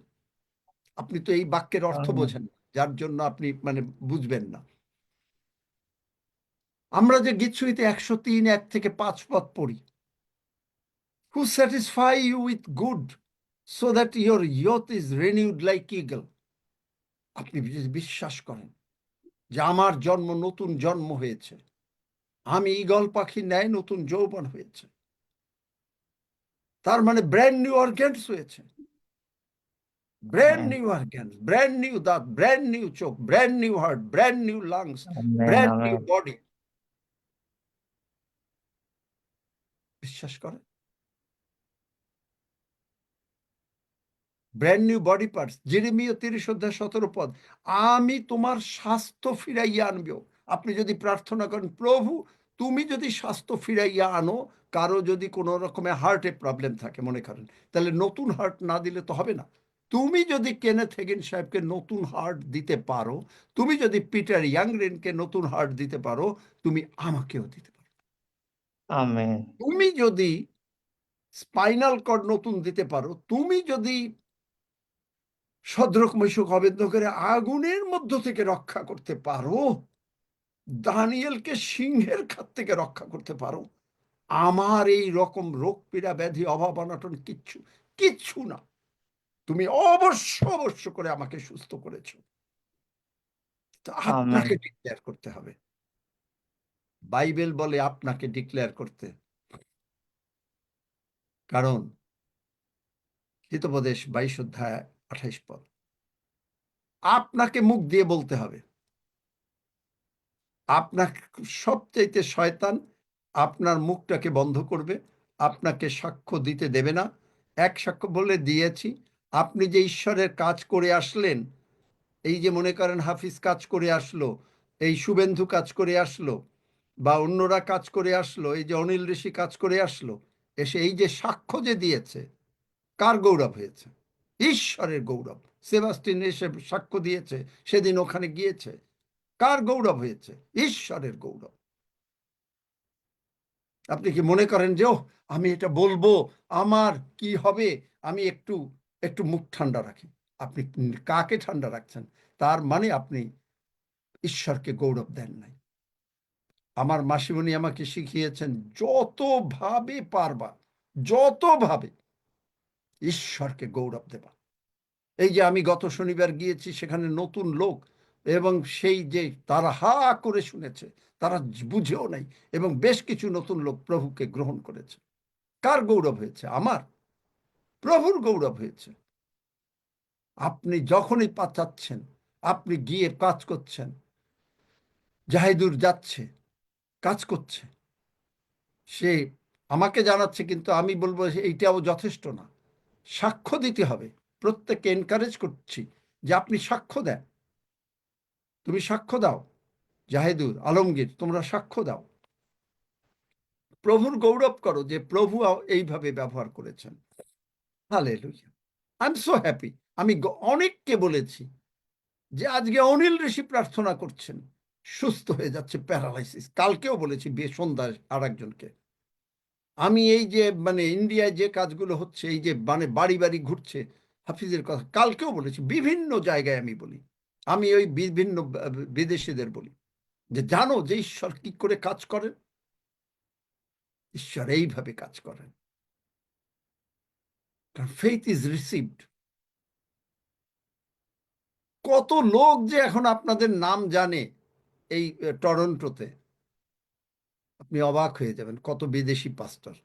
আপনি তো এই বাক্যের অর্থ আমেন। বোঝেন, যার জন্য আপনি মানে বুঝবেন না। আমরা যে গীতসংহিতা 103 1 থেকে 5 পদ পড়ি, who satisfy you with good so that your youth is renewed like eagle। আপনি যদি বিশ্বাস করেন যে আমার জন্ম নতুন জন্ম হয়েছে, আমি ঈগল পাখি ন্যায় নতুন যৌবন হয়েছে, তার মানে ব্র্যান্ড নিউ অর্গানস হয়েছে, brand amen. New organs, brand new দাঁত, ব্র্যান্ড নিউ চোখ, brand new heart, brand new lungs, amen. Brand new amen. Body. বিশ্বাস করেন? Brand new body parts. Jeremiah 30 অধ্যায় 17 পদ, আমি তোমার স্বাস্থ্য ফিরাইয়া আনবো। আপনি যদি প্রার্থনা করেন, প্রভু তুমি যদি স্বাস্থ্য ফিরাইয়া আনো, কারো যদি কোনো রকমের হার্টে প্রবলেম থাকে মনে করেন, তাহলে নতুন হার্ট না দিলে তো হবে না। তুমি যদি কেনেথ হেগিন সাহেবকে নতুন হার্ট দিতে পারো, তুমি যদি পিটার ইয়াংরেনকে নতুন হার্ট দিতে পারো, তুমি আমাকেও দিতে পারো। আমেন। তুমি যদি স্পাইনাল কর্ড নতুন দিতে পারো, তুমি যদি সদরক মৈশুক অবেদ্য করে আগুনের মধ্য থেকে রক্ষা করতে পারো, দানিয়েলকে সিংহের খাত থেকে রক্ষা করতে পারো, আমার এই রকম রোগ পীড়া ব্যাধি অভাব অনটন কিচ্ছু কিচ্ছু না। তুমি অবশ্য করে আমাকে সুস্থ করেছো। তো আমেন। আপনাকে ডিক্লেয়ার করতে হবে। বাইবেল বলে আপনাকে ডিক্লেয়ার করতে, কারণ হিতোপদেশ 22 অধ্যায় 28 পদ, আপনাকে মুখ দিয়ে বলতে হবে। আপনার সবচাইতে শয়তান আপনার মুখটাকে বন্ধ করবে, আপনাকে সাক্ষ্য দিতে দেবে না। এক সাক্ষ্য বলে দিয়েছি, আপনি যে ঈশ্বরের কাজ করে আসলেন, এই যে মনে করেন হাফিজ কাজ করে আসলো, এই শুভেন্দু কাজ করে আসলো, বা অন্যরা কাজ করে আসলো, এই যে অনিল ঋষি কাজ করে আসলো, এসে এই যে সাক্ষ্য যে দিয়েছে, কার গৌরব হয়েছে? ঈশ্বরের গৌরব। সেবাস্টিন এসে সাক্ষ্য দিয়েছে, সেদিন ওখানে গিয়েছে, কার গৌরব হয়েছে? ঈশ্বরের গৌরব। আপনি কি মনে করেন যে ওহ আমি এটা বলবো, আমার কি হবে, আমি একটু একটু মুখ ঠান্ডা রাখি? আপনি কাকে ঠান্ডা রাখছেন? তার মানে আপনি ঈশ্বরকে গৌরব দেন নাই। আমার মাসিমণি আমাকে শিখিয়েছেন, যতভাবে পারবা, যতভাবে ঈশ্বরকে গৌরব দেবা। এই যে আমি গত শনিবার গিয়েছি, সেখানে নতুন লোক, এবং সেই যে তারা হা করে শুনেছে, তারা বুঝেও নাই, এবং বেশ কিছু নতুন লোক প্রভুকে গ্রহণ করেছে। কার গৌরব হয়েছে? আমার। প্রভুর গৌরব হয়েছে। আপনি যখনই চাচ্ছেন, আপনি গিয়ে কাজ করছেন, জাহিদুর যাচ্ছে কাজ করছে, সে আমাকে জানাচ্ছে, কিন্তু আমি বলবো এইটাও যথেষ্ট না, সাক্ষ্য দিতে হবে। প্রত্যেককে এনকারেজ করছি যে আপনি সাক্ষ্য দেন, তুমি সাক্ষ্য দাও, জাহিদুর, আলমগীর, তোমরা সাক্ষ্য দাও, প্রভুর গৌরব করো যে প্রভু এইভাবে ব্যবহার করেছেন। Hallelujah, I am so happy. আমি অনেককে বলেছি যে আজকে অনিল ঋষি প্রার্থনা করছেন, সুস্থ হয়ে যাচ্ছে, প্যারালাইসিস। কালকেও বলেছি সন্ধ্যায় আর একজনকে। আমি এই যে মানে ইন্ডিয়ায় যে কাজগুলো হচ্ছে, এই যে মানে বাড়ি বাড়ি ঘুরছে হাফিজের কথা, কালকেও বলেছি, বিভিন্ন জায়গায় আমি বলি, আমি ওই বিভিন্ন বিদেশিদের বলি যে জানো যে ঈশ্বর কি করে কাজ করেন? ঈশ্বর এইভাবে কাজ করেন, কারণ ফেইথ ইজ রিসিভড। কত লোক যে এখন আপনাদের নাম জানে এই টরন্টোতে, আপনি অবাক হয়ে যাবেন, কত বিদেশি পাস্টর।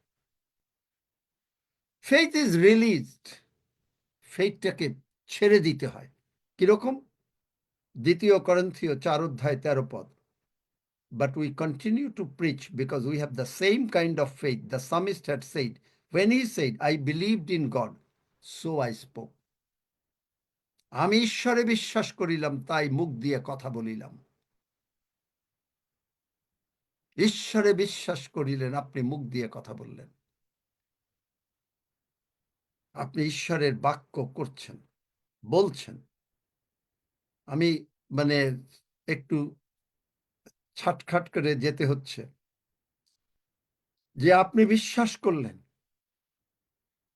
ফেইথ ইজ রিলিজড, ফেইথটাকে ছেড়ে দিতে হয়। কিরকম? 2 Corinthians 4:13 But we continue to preach because we have the same kind of faith. The psalmist had said, when he said, I believed in God, so I spoke. আমি ঈশ্বরে বিশ্বাস করিলাম, তাই মুখ দিয়ে কথা বলিলাম। ঈশ্বরে বিশ্বাস করিলেন, আপনি মুখ দিয়ে কথা বললেন। আপনি ঈশ্বরের বাক্য করছেন, বলছেন। আমি মানে একটু ছাটখাট করে যেতে হচ্ছে যে আপনি বিশ্বাস করলেন,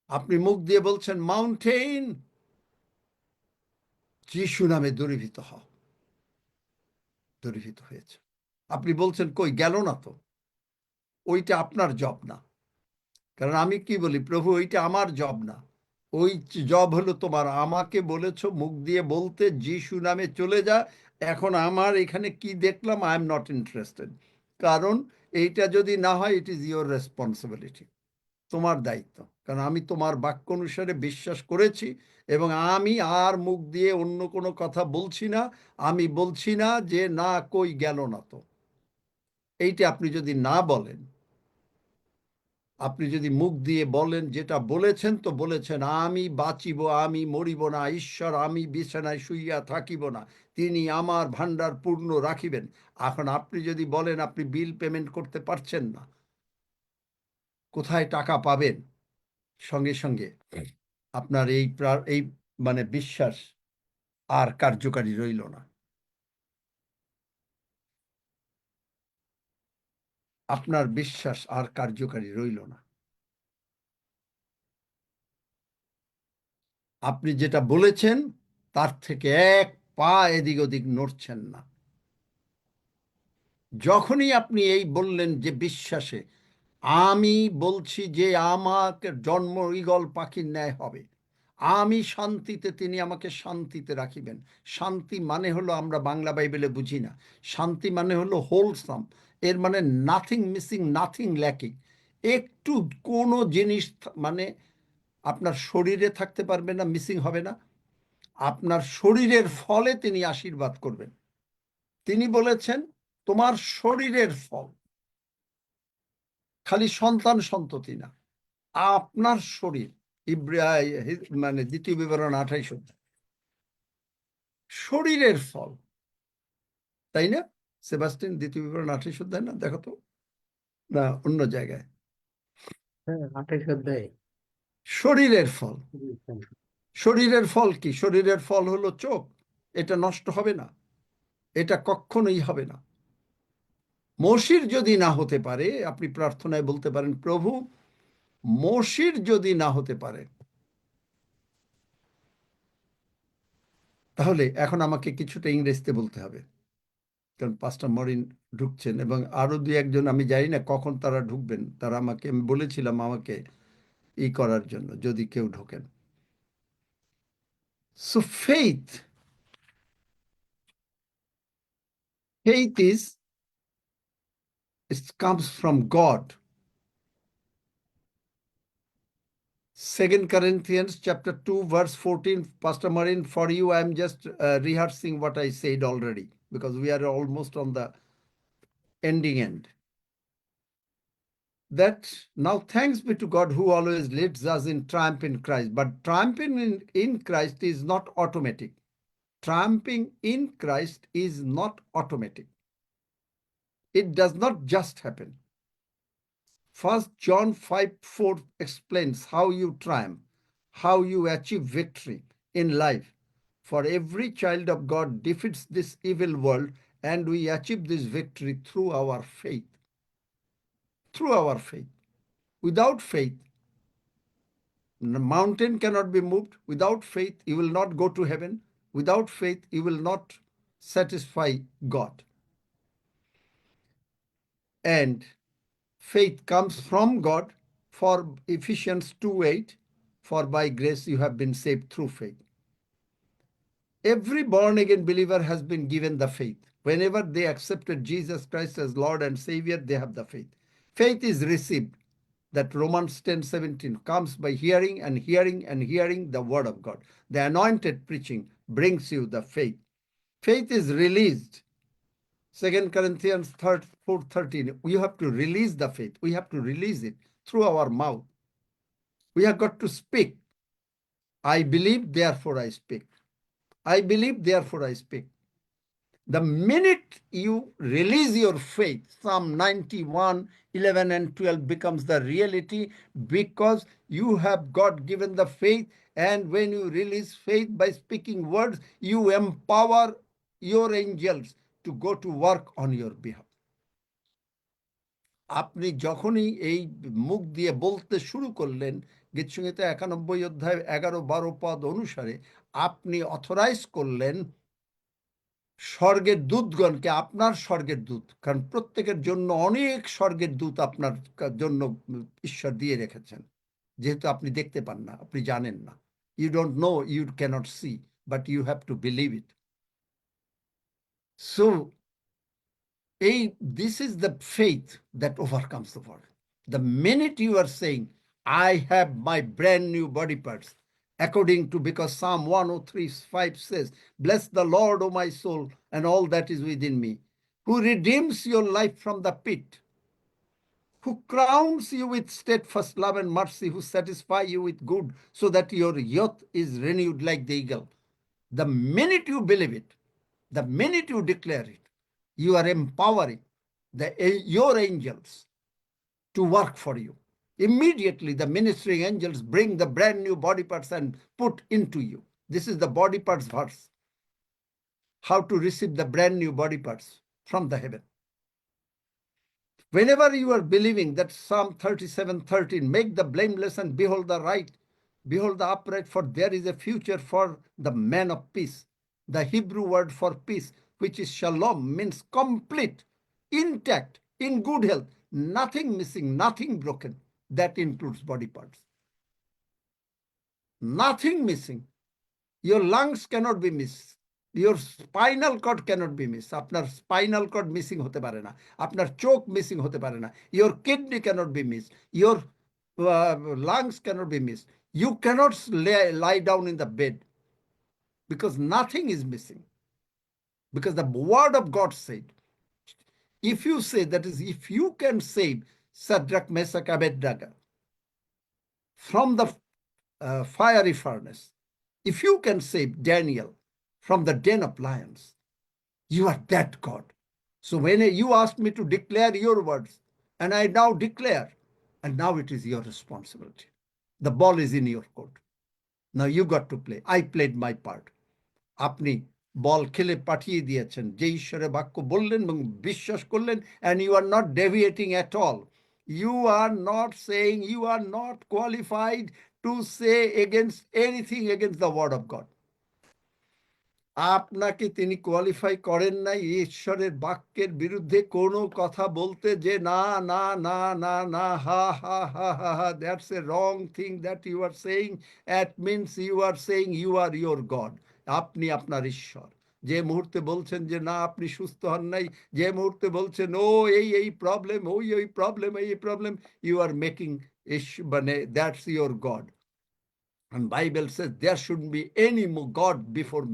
আপনি মুখ দিয়ে বলছেন, মাউন্টেন যিশু নামে দূরীভূত হও। দূরীভূত হয়েছে। আপনি বলছেন, কই গেল না তো, ওইটা আপনার জব না। কারণ আমি কি বলি, প্রভু ওইটা আমার জব না, ওই জব হলো তোমার। আমাকে বলেছো মুখ দিয়ে বলতে যিশু নামে চলে যা। এখন আমার এখানে কি দেখলাম, আই এম নট ইন্টারেস্টেড। কারণ এইটা যদি না হয়, ইট ইজ ইয়োর রেসপন্সিবিলিটি, তোমার দায়িত্ব। কারণ আমি তোমার বাক্য অনুসারে বিশ্বাস করেছি এবং আমি আর মুখ দিয়ে অন্য কোনো কথা বলছি না। আমি বলছি না যে না, কই গেল না তো। এইটা আপনি যদি না বলেন, আপনি যদি মুখ দিয়ে বলেন যেটা বলেছেন তো বলেছেন, আমি বাঁচিব, আমি মরিব না, ঈশ্বর আমি বিছানায় শুইয়া থাকিব না, তিনি আমার ভাণ্ডার পূর্ণ রাখিবেন। এখন আপনি যদি বলেন আপনি বিল পেমেন্ট করতে পারছেন না, কোথায় টাকা পাবেন, সঙ্গে সঙ্গে আপনার এই মানে বিশ্বাস আর কার্যকারী রইল না। আপনার বিশ্বাস আর কার্যকারী রইল না। আপনি যেটা বলেছেন তার থেকে এক পা এদিক ওদিক নড়ছেন না। যখনই আপনি এই বললেন যে বিশ্বাসে, আমি বলছি যে আমাকে জন্ম ঈগল পাখির ন্যায় হবে, আমি শান্তিতে, তিনি আমাকে শান্তিতে রাখিবেন। শান্তি মানে হলো, আমরা বাংলা বাইবেলে বুঝি না, শান্তি মানে হলো হোলসাম। এর মানে নাথিং মিসিং, নাথিং ল্যাকিং। একটু কোনো জিনিস মানে আপনার শরীরে থাকতে পারবে না, মিসিং হবে না। আপনার শরীরের ফলে তিনি আশীর্বাদ করবেন। তিনি বলেছেন তোমার শরীরের ফল, খালি সন্তান সন্ততি না, আপনার শরীর। মানে 2 বিবরণ 28 শরীরের ফল, তাই না সেবাস্টিন? 2 বিবরণ 28 না, দেখো তো, না অন্য জায়গায়? হ্যাঁ, 28 শরীরের ফল। শরীরের ফল কি? শরীরের ফল হলো চোখ। এটা নষ্ট হবে না, এটা কখনোই হবে না। মসির যদি না হতে পারে, আপনি প্রার্থনায় বলতে পারেন, প্রভু মসির যদি না হতে পারে, তাহলে এখন আমাকে কিছুটা ইংরেজিতে বলতে হবে। কারণ পাস্টার মরিন ঢুকছেন এবং আরো 2-1 আমি জানি না কখন তারা ঢুকবেন। তারা আমাকে, আমি বলেছিলাম আমাকে করার জন্য যদি কেউ ঢোকেন। So faith is, it comes from God. 2 Corinthians chapter 2 verse 14, Pastor Marin, for you I am just rehearsing what I said already because we are almost on the ending end. That now thanks be to God who always leads us in triumph in Christ. But triumphing in Christ is not automatic. Triumphing in Christ is not automatic. It does not just happen. 1 John 5:4 explains how you triumph, how you achieve victory in life. For every child of God defeats this evil world, and we achieve this victory through our faith. Through our faith. Without faith, the mountain cannot be moved. Without faith, you will not go to heaven. Without faith, you will not satisfy God. And faith comes from God, for Ephesians 2:8, for by grace you have been saved through faith. Every born-again believer has been given the faith. Whenever they accepted Jesus Christ as Lord and Savior, they have the faith. Faith is received. that Romans 10:17 comes by hearing and hearing and hearing the word of God. The anointed preaching brings you the faith. Faith is released. 2 Corinthians 4:13. You have to release the faith. We have to release it through our mouth. We have got to speak. I believe, therefore I speak. I believe, therefore I speak. The minute you release your faith, Psalm 91:11 and 12 becomes the reality, because you have God given the faith, and when you release faith by speaking words, you empower your angels to go to work on your behalf. আপনি যখনই এই মুখ দিয়ে বলতে শুরু করলেন, গীতসংহিতা 91 অধ্যায় 11-12 পদ অনুসারে আপনি অথরাইজ করলেন স্বর্গের দূতগণকে, আপনার স্বর্গের দূত, কারণ প্রত্যেকের জন্য অনেক স্বর্গের দূত আপনার জন্য ঈশ্বর দিয়ে রেখেছেন, যেহেতু আপনি দেখতে পান না, আপনি জানেন না, you don't know, you can't see, but you have to believe it. So this is the faith that overcomes the world. The minute you are saying, I have my brand new body parts, according to, because Psalm 103:5 says, bless the Lord, O my soul, and all that is within me, who redeems your life from the pit, who crowns you with steadfast love and mercy, who satisfy you with good, so that your youth is renewed like the eagle. The minute you believe it, the minute you declare it, you are empowering your angels to work for you. Immediately, the ministering angels bring the brand new body parts and put into you. This is the body parts verse. How to receive the brand new body parts from the heaven. Whenever you are believing that Psalm 37:13, make the blameless and behold the right, behold the upright, for there is a future for the man of peace. The Hebrew word for peace, which is shalom, means complete, intact, in good health, nothing missing, nothing broken. That includes body parts. Nothing missing. Your lungs cannot be missed. Your spinal cord cannot be missed. আপনার spinal cord missing হতে পারে না, আপনার চোখ missing হতে পারে না, your kidney cannot be missed, your lungs cannot be missed. You cannot lie down in the bed, because nothing is missing. Because the word of God said, if you say, that is, if you can save Shadrach, Meshach, Abednego from the fiery furnace, if you can save Daniel from the den of lions, you are that God. So when you asked me to declare your words, and I now declare, and now it is your responsibility. The ball is in your court. Now you got to play. I played my part. আপনি বল খেলে পাঠিয়ে দিয়েছেন, যে ঈশ্বরের বাক্য বললেন এবং বিশ্বাস করলেন, and you are not deviating at all. You are not saying, you are not qualified to say against anything against the word of God. আপনাকে তিনি কোয়ালিফাই করেন নাই ঈশ্বরের বাক্যের বিরুদ্ধে কোনো কথা বলতে, যে না না না না না, হা হা হা হা হা, that's a wrong thing that you are saying. That means you are saying you are your God. আপনি আপনার ঈশ্বর। যে মুহূর্তে বলছেন যে না আপনি সুস্থ হন নাই, যে মুহূর্তে বলছেন ও এই প্রবলেম, ওই প্রবলেম, এই প্রবলেম, ইউ আর মেকিং মানে that's your god. And Bible says there shouldn't be any more God before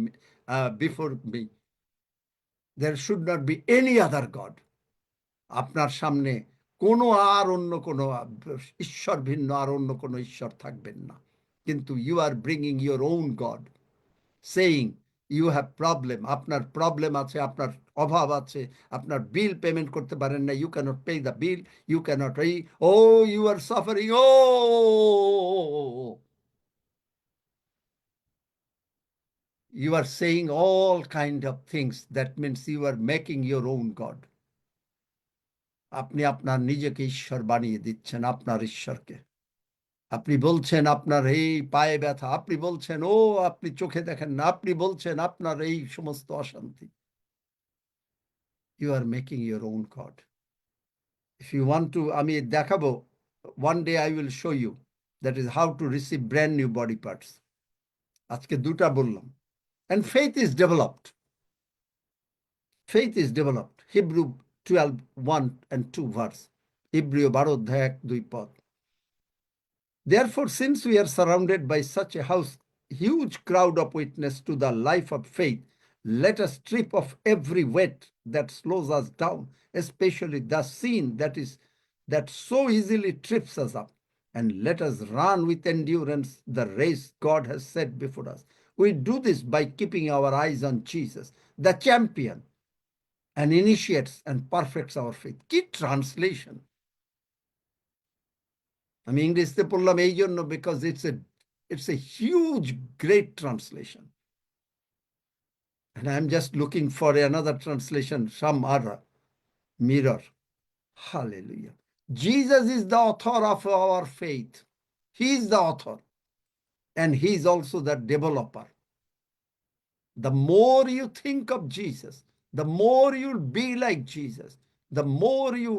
me. There should not be any other God. আপনার সামনে কোনো আর অন্য কোনো ঈশ্বর ভিন্ন আর অন্য কোনো ঈশ্বর থাকবেন না। কিন্তু you are bringing your own God, saying you have problem, আপনার প্রবলেম আছে, আপনার অভাব আছে, আপনার বিল পেমেন্ট করতে পারেন না, you cannot pay the bill, you cannot pay, oh you are suffering, oh you are saying all kind of things. That means you are making your own God. আপনি আপনার নিজেকে ঈশ্বর বানিয়ে দিচ্ছেন, আপনার ঈশ্বরকে। আপনি বলছেন আপনার এই পায়ে ব্যথা, আপনি বলছেন ও আপনি চোখে দেখেন না, আপনি বলছেন আপনার এই সমস্ত অশান্তি। You are making your own God. If you want to, আমি দেখাবো, one day I will show you, that is how to receive brand new body parts. আজকে দুটা বললাম। And faith is developed. Faith is developed. Hebrew 12:1 and 2 verse. Hebrew 12:1-2 পদ। Therefore, since we are surrounded by such a huge crowd of witness to the life of faith, let us strip off every weight that slows us down, especially the sin that so easily trips us up, and let us run with endurance the race God has set before us. We do this by keeping our eyes on Jesus, the champion, and initiates and perfects our faith. Key translation. আমি ইংরেজিতে পড়লাম এই জন্য because it's a huge great translation, and I'm just looking for another translation, some other mirror. Hallelujah. Jesus is the author of our faith. He is the author, and he is also the developer. The more you think of Jesus, the more you'll be like Jesus, the more you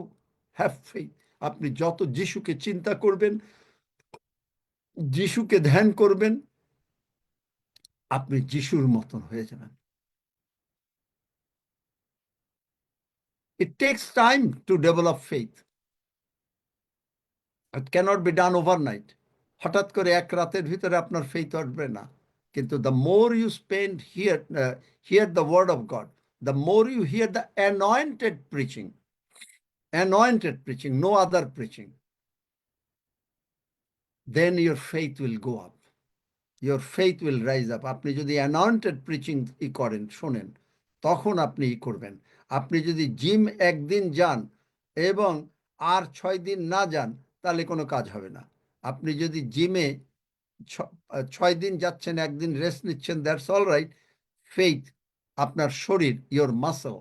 have faith. আপনি যত যিশুকে চিন্তা করবেন, যিশুকে ধ্যান করবেন, আপনি যিশুর মতন হয়ে যাবেন। It takes time to develop faith. It cannot be done overnight. হঠাৎ করে এক রাতের ভিতরে আপনার faith আসবে না। কিন্তু the more you spend hear the word of God, the more you hear the anointed preaching, no other preaching, then your faith will go up. Your faith will rise up. আপনি যদি anointed preaching করেন, শোনেন, তখন আপনি করবেন। আপনি যদি gym একদিন যান এবং আর 6 দিন না যান, তাহলে কোনো কাজ হবে না। আপনি যদি জিমে 6 দিন যাচ্ছেন, একদিন রেস্ট নিচ্ছেন, দ্যাটস অল রাইট। ফেইথ, আপনার শরীর, your muscle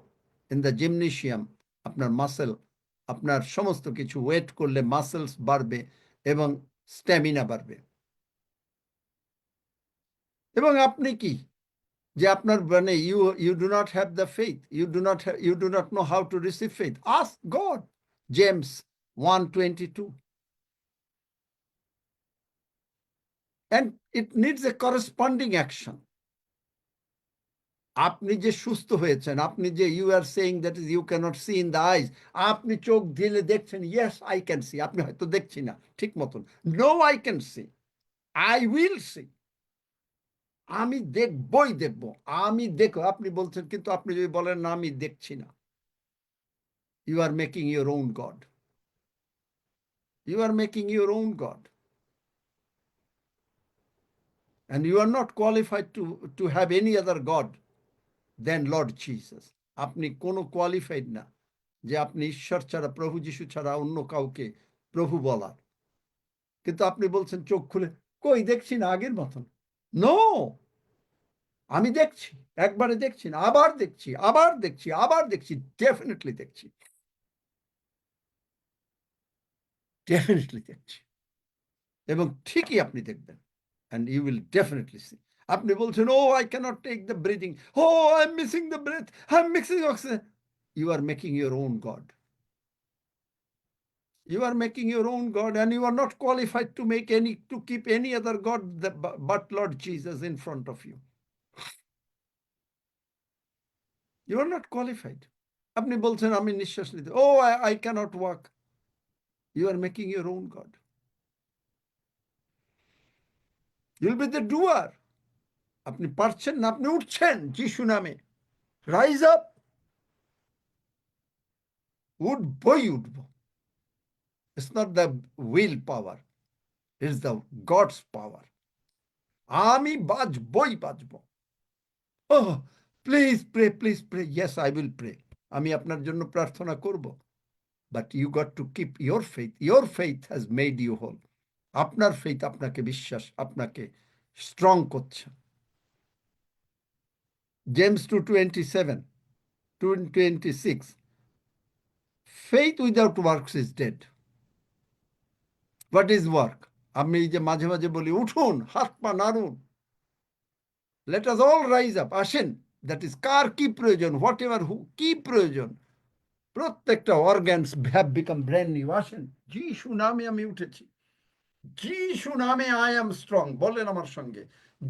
in the gymnasium, আপনার মাসেল, আপনার সমস্ত কিছু ওয়েট করলে মাসেলস বাড়বে এবং স্ট্যামিনা বাড়বে। এবং আপনি কি যে আপনার মানে you do not have the faith, you do not know how to receive faith, ask God. James 1:22. And it needs a corresponding action. আপনি যে সুস্থ হয়েছেন, আপনি যে you are saying that is you cannot see in the eyes, আপনি চোখ দিলে দেখছেন, yes I can see, আপনি হয়তো দেখছি না ঠিক মতন, no I can see, I will see, আমি দেখব, আমি দেখো। আপনি বলছেন, কিন্তু আপনি যদি বলেন না আমি দেখছি না, you are making your own God. You are making your own God. And you are not qualified to have any other God than Lord Jesus. আপনি কোনো কোয়ালিফাইড না যে আপনি ঈশ্বর ছাড়া, প্রভু যিশু ছাড়া অন্য কাউকে প্রভু বলার। কিন্তু আপনি বলছেন চোখ খুলে, কই দেখছি না আগের মতন। নো, আমি দেখছি, একবারে দেখছি না, আবার দেখছি, আবার দেখছি, ডেফিনেটলি দেখছি, এবং ঠিকই আপনি দেখবেন, and you will definitely see. আপনি বলছেন, oh I cannot take the breathing, oh I'm missing the breath, I'm mixing oxygen. You are making your own God. You are making your own God, and you are not qualified to keep any other God but Lord Jesus in front of you. You are not qualified. আপনি বলছেন আমি নিঃশ্বাস নিতে, oh I cannot walk. You are making your own God. You'll be the doer. আপনি পারছেন না, আপনি উঠছেন যিশু নামে, রাইজ আপ, উঠবই উঠব। It's not the will power, it's the God's power. আমি বাঁচবই বাঁচব। Oh, please pray. Yes, I will pray. আমি আপনার জন্য প্রার্থনা করব। But you got to keep your faith. Your faith has made you whole. আপনার faith আপনাকে বিশ্বাস, আপনাকে স্ট্রং করছে। James 2:27-26. Faith without works is dead. What is work? আমি যে মাঝে মাঝে বলি উঠুন, হাত পা নাড়ুন, let us all rise up, আসেন। That is কার কি প্রয়োজন, whatever কি প্রয়োজন, প্রত্যেকটা organs have become brand new. আসেন, যিশু নামে আমি উঠেছি, যিশু নামে I am strong, বলেন আমার সঙ্গে,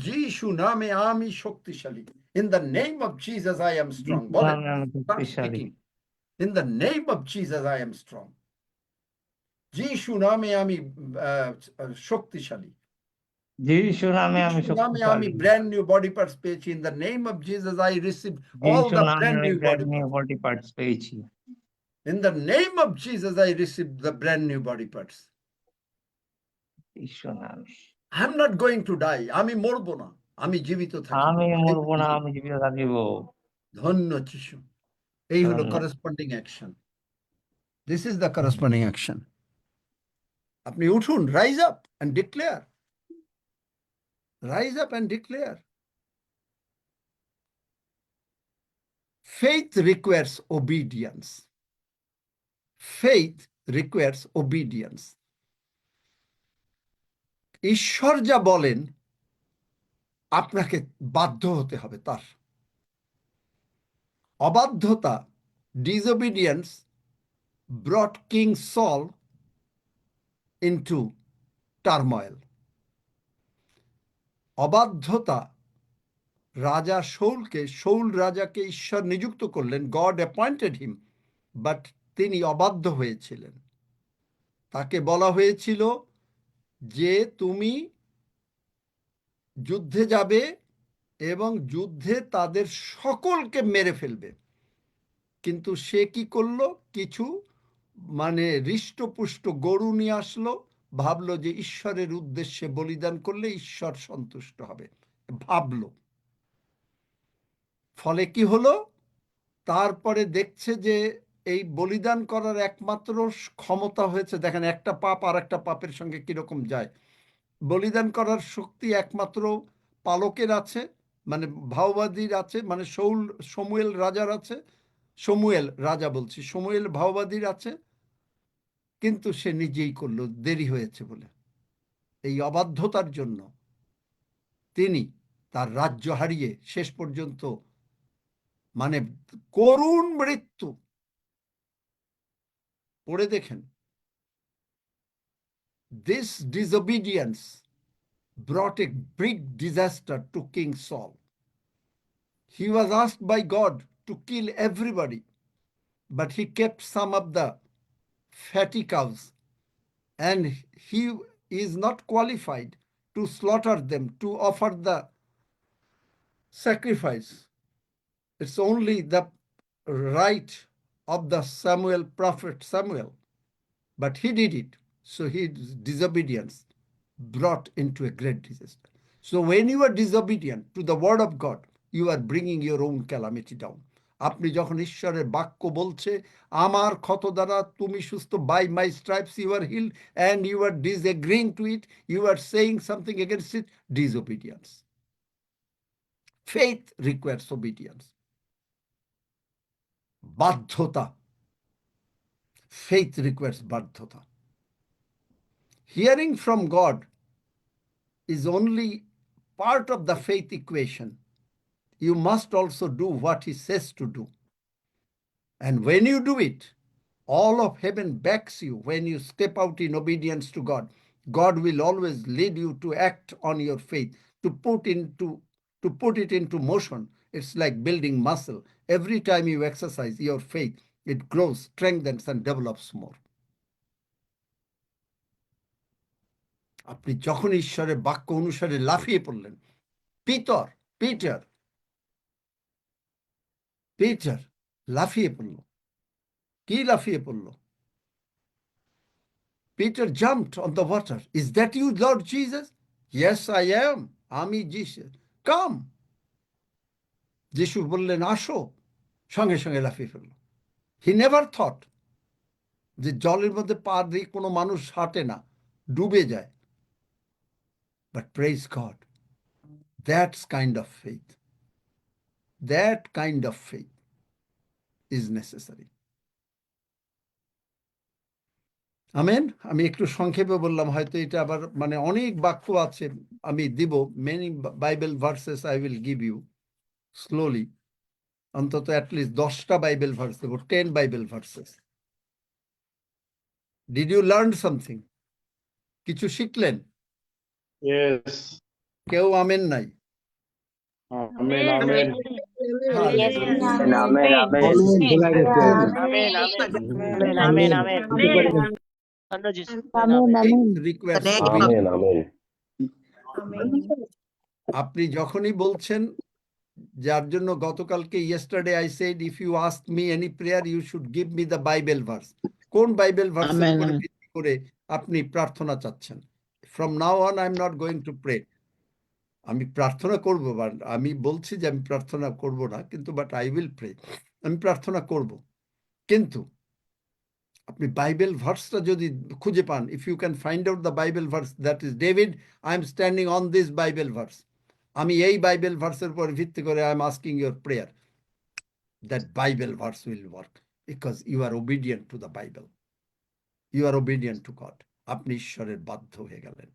যিশু নামে আমি শক্তিশালী, in the name of Jesus I am strong, বলেন, start speaking, in the name of Jesus I am strong. যিশু নামে আমি শক্তিশালী, যিশু নামে আমি যিশু নামে আমি শক্তিশালী, ব্র্যান্ড নিউ বডি পার্টস পেয়েছি। In the name of Jesus I receive all যিশু দ্য নামে ব্র্যান্ড আমি new brand body new parts. Body parts পেয়েছি। In the name of Jesus, I receive the brand new body parts. যিশু নামে I'm not going to die. আমি মরবো না, আমি জীবিত থাকিব। আমি I মরবো না, will live. আমি জীবিত থাকিব। ধন্য যিশু। এই হলো ধন্য। corresponding action. This is the corresponding action. আপনি উঠুন, rise up and declare. Rise up and declare. Faith requires obedience. Faith requires obedience. ঈশ্বর যা বলেন আপনাকে বাধ্য হতে হবে তার। অবাধ্যতা, disobedience brought King Saul into turmoil. অবাধ্যতা রাজা শৌল রাজাকে ঈশ্বর নিযুক্ত করলেন, গড অ্যাপয়েন্টেড হিম, বাট তিনি অবাধ্য হয়েছিলেন। তাকে বলা হয়েছিল যে তুমি যুদ্ধে যাবে এবং যুদ্ধে তাদের সকলকে মেরে ফেলবে, কিন্তু সে কি করলো? কিছু হৃষ্টপুষ্ট গরু নিয়ে আসলো, ভাবলো যে ঈশ্বরের উদ্দেশ্যে বলিদান করলে ঈশ্বর সন্তুষ্ট হবে, ভাবলো। ফলে কি হলো? তারপরে দেখছে যে এই বলিদান করার একমাত্র ক্ষমতা হয়েছে, দেখেন একটা পাপ আর একটা পাপের সঙ্গে কিরকম যায়। বলিদান করার শক্তি একমাত্র পালকের আছে, ভাওবাদীর আছে, সমুয়েল রাজার আছে, সমুয়েল ভাওবাদীর আছে, কিন্তু সে নিজেই করলো, দেরি হয়েছে বলে। এই অবাধ্যতার জন্য তিনি তার রাজ্য হারিয়ে শেষ পর্যন্ত করুণ মৃত্যু। পড়ে দেখেন, this disobedience brought a big disaster to King Saul. He was asked by God to kill everybody, but he kept some of the fatty cows, and he is not qualified to slaughter them, to offer the sacrifice. It's only the right of the prophet Samuel, but he did it. So his disobedience brought into a great disaster. So when you are disobedient to the word of God, you are bringing your own calamity down. আপনি যখন ঈশ্বরের বাক্য বলছে আমার ক্ষত দ্বারা তুমি সুস্থ, by my stripes you are healed, and you are disagreeing to it, you are saying something against it, disobedience. Faith requires obedience. বাধ্যতা, faith requires বাধ্যতা. Hearing from God is only part of the faith equation. You must also do what he says to do. And when you do it, all of heaven backs you. When you step out in obedience to God, God will always lead you to act on your faith, to put it into motion. It's like building muscle. Every time you exercise your faith, it grows, strengthens, and develops more. আপনি যখন ঈশ্বরের বাক্য অনুসারে লাফিয়ে পড়লেন, Peter লাফিয়ে পড়ল। কি লাফিয়ে পড়ল? Peter jumped on the water. Is that you, Lord Jesus? Yes, I am. আমি যিশু। Come. যিশু বললেন আসো, সঙ্গে সঙ্গে লাফিয়ে ফেলল। He never thought যে জলের মধ্যে পা দিয়ে কোনো মানুষ হাঁটে না, ডুবে যায়। But praise God, that's kind of faith. That kind of faith is necessary. Amen. আমি একটু সংক্ষেপে বললাম, হয়তো এটা আবার অনেক বাক্য আছে আমি দিব। Many Bible verses I will give you slowly, অন্তত অ্যাটলিস্ট 10টা বাইবেল ভার্স দেব, 10 Bible verses. Did you learn something? কিছু শিখলেন? Yes. কেউ আমেন নাই? Amen. Amen. Amen. Amen. Amen, amen, amen, amen, amen. Under Jesus' name, Amen. amen. Amen. requires Amen. obedience. Amen. আপনি যখনই বলছেন, যার জন্য গতকালকে yesterday I said if you ask me any prayer you should give me the Bible verse. কোন Bible ভার্সের Amen. উপরে ভিত্তি করে আপনি প্রার্থনা চাচ্ছেন? From now on I am not going to pray. আমি প্রার্থনা করব, বাট আমি বলছি যে আমি প্রার্থনা করব না, কিন্তু বাট আই উইল প্রে। আমি প্রার্থনা করব, কিন্তু আপনি বাইবেল ভার্সটা যদি খুঁজে পান, if you can find out the Bible verse that is David, I am standing on this Bible verse, আমি এই বাইবেল ভার্সের উপর ভিত্তি করে I am asking your prayer, that Bible verse will work, because you are obedient to the Bible, you are obedient to God. আপনি ঈশ্বরের বাধ্য হয়ে গেলেন।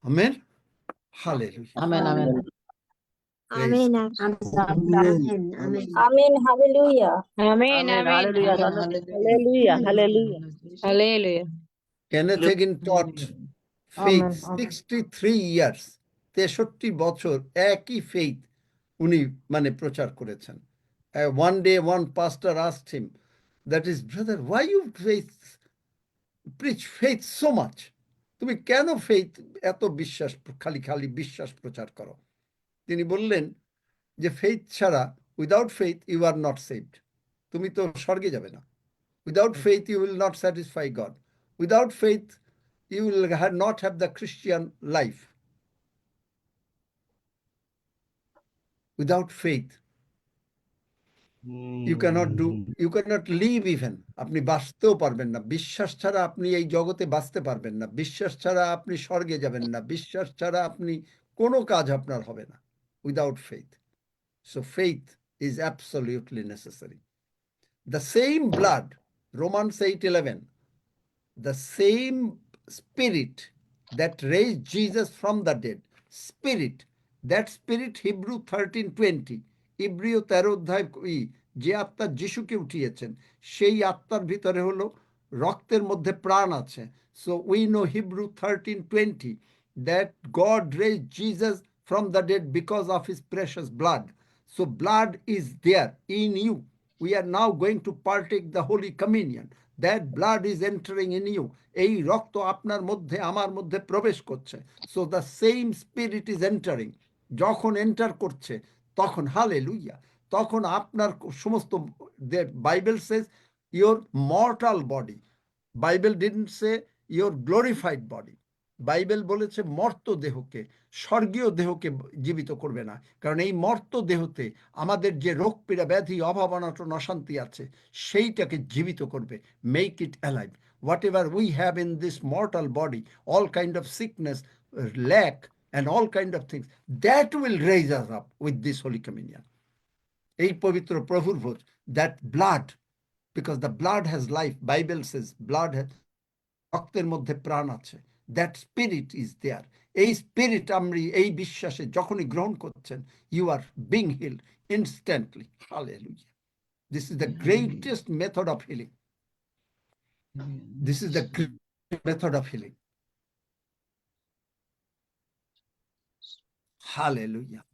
Amen, hallelujah. Amen. Amen. Praise Amen. Amen. Hallelujah. Amen. Hallelujah. Hallelujah. Hallelujah. Hallelujah. Kenneth Hagin taught faith 63 years, 63 বছর একই faith উনি মানে প্রচার করেছেন। One day one pastor asked him, that is, brother, why you preach faith so much? তুমি কেন faith এত বিশ্বাস, খালি বিশ্বাস প্রচার করো? তিনি বললেন যে faith ছাড়া, without faith you are not saved. তুমি তো স্বর্গে যাবে না। Without faith you will not satisfy God. Without faith you will not have the Christian life. Without faith you cannot live even. আপনি বাঁচতেও পারবেন না। বিশ্বাস ছাড়া আপনি এই জগতে বাঁচতে পারবেন না। বিশ্বাস ছাড়া আপনি স্বর্গে যাবেন না। বিশ্বাস ছাড়া আপনি কোনো কাজ আপনার হবে না। Without faith. So faith is absolutely necessary. The same blood, Romans 8:11, the same spirit that raised Jesus from the dead, spirit, that spirit, Hebrew 13:20, ইব্রিয় 13 অধ্যায়, যে আত্মা যিশুকে উঠিয়েছেন, সেই আত্মার ভিতরে হলো রক্তের মধ্যে প্রাণ আছে। So we know Hebrew 13:20 that God raised Jesus from the dead because of his precious blood. So blood is there in you. We are now going to partake the Holy Communion. That blood is entering in you. এই রক্ত আপনার মধ্যে আমার মধ্যে প্রবেশ করছে। So the same spirit is entering. যখন enter করছে তখন, হালেলুয়া, তখন আপনার সমস্ত, Bible says your mortal body. Bible didn't say your glorified body. Bible বলেছে মর্ত দেহকে, স্বর্গীয় দেহকে জীবিত করবে না। কারণ এই মর্ত দেহতে আমাদের যে রোগ পীড়া, ব্যাধি, অভাব, অনটন, অশান্তি আছে, সেইটাকে জীবিত করবে। Make it alive. Whatever we have in this mortal body, all kind of sickness, lack and all kind of things, that will raise us up with this Holy Communion. এই পবিত্র প্রভুর ভোজ, that blood, because the blood has life. Bible says blood has, রক্তের মধ্যে প্রাণ আছে। That spirit is there. এই spirit আপনি এই বিশ্বাসে যখনই গ্রহণ করছেন, you are being healed instantly. Hallelujah. This is the greatest method of healing. This is the great method of healing. Hallelujah.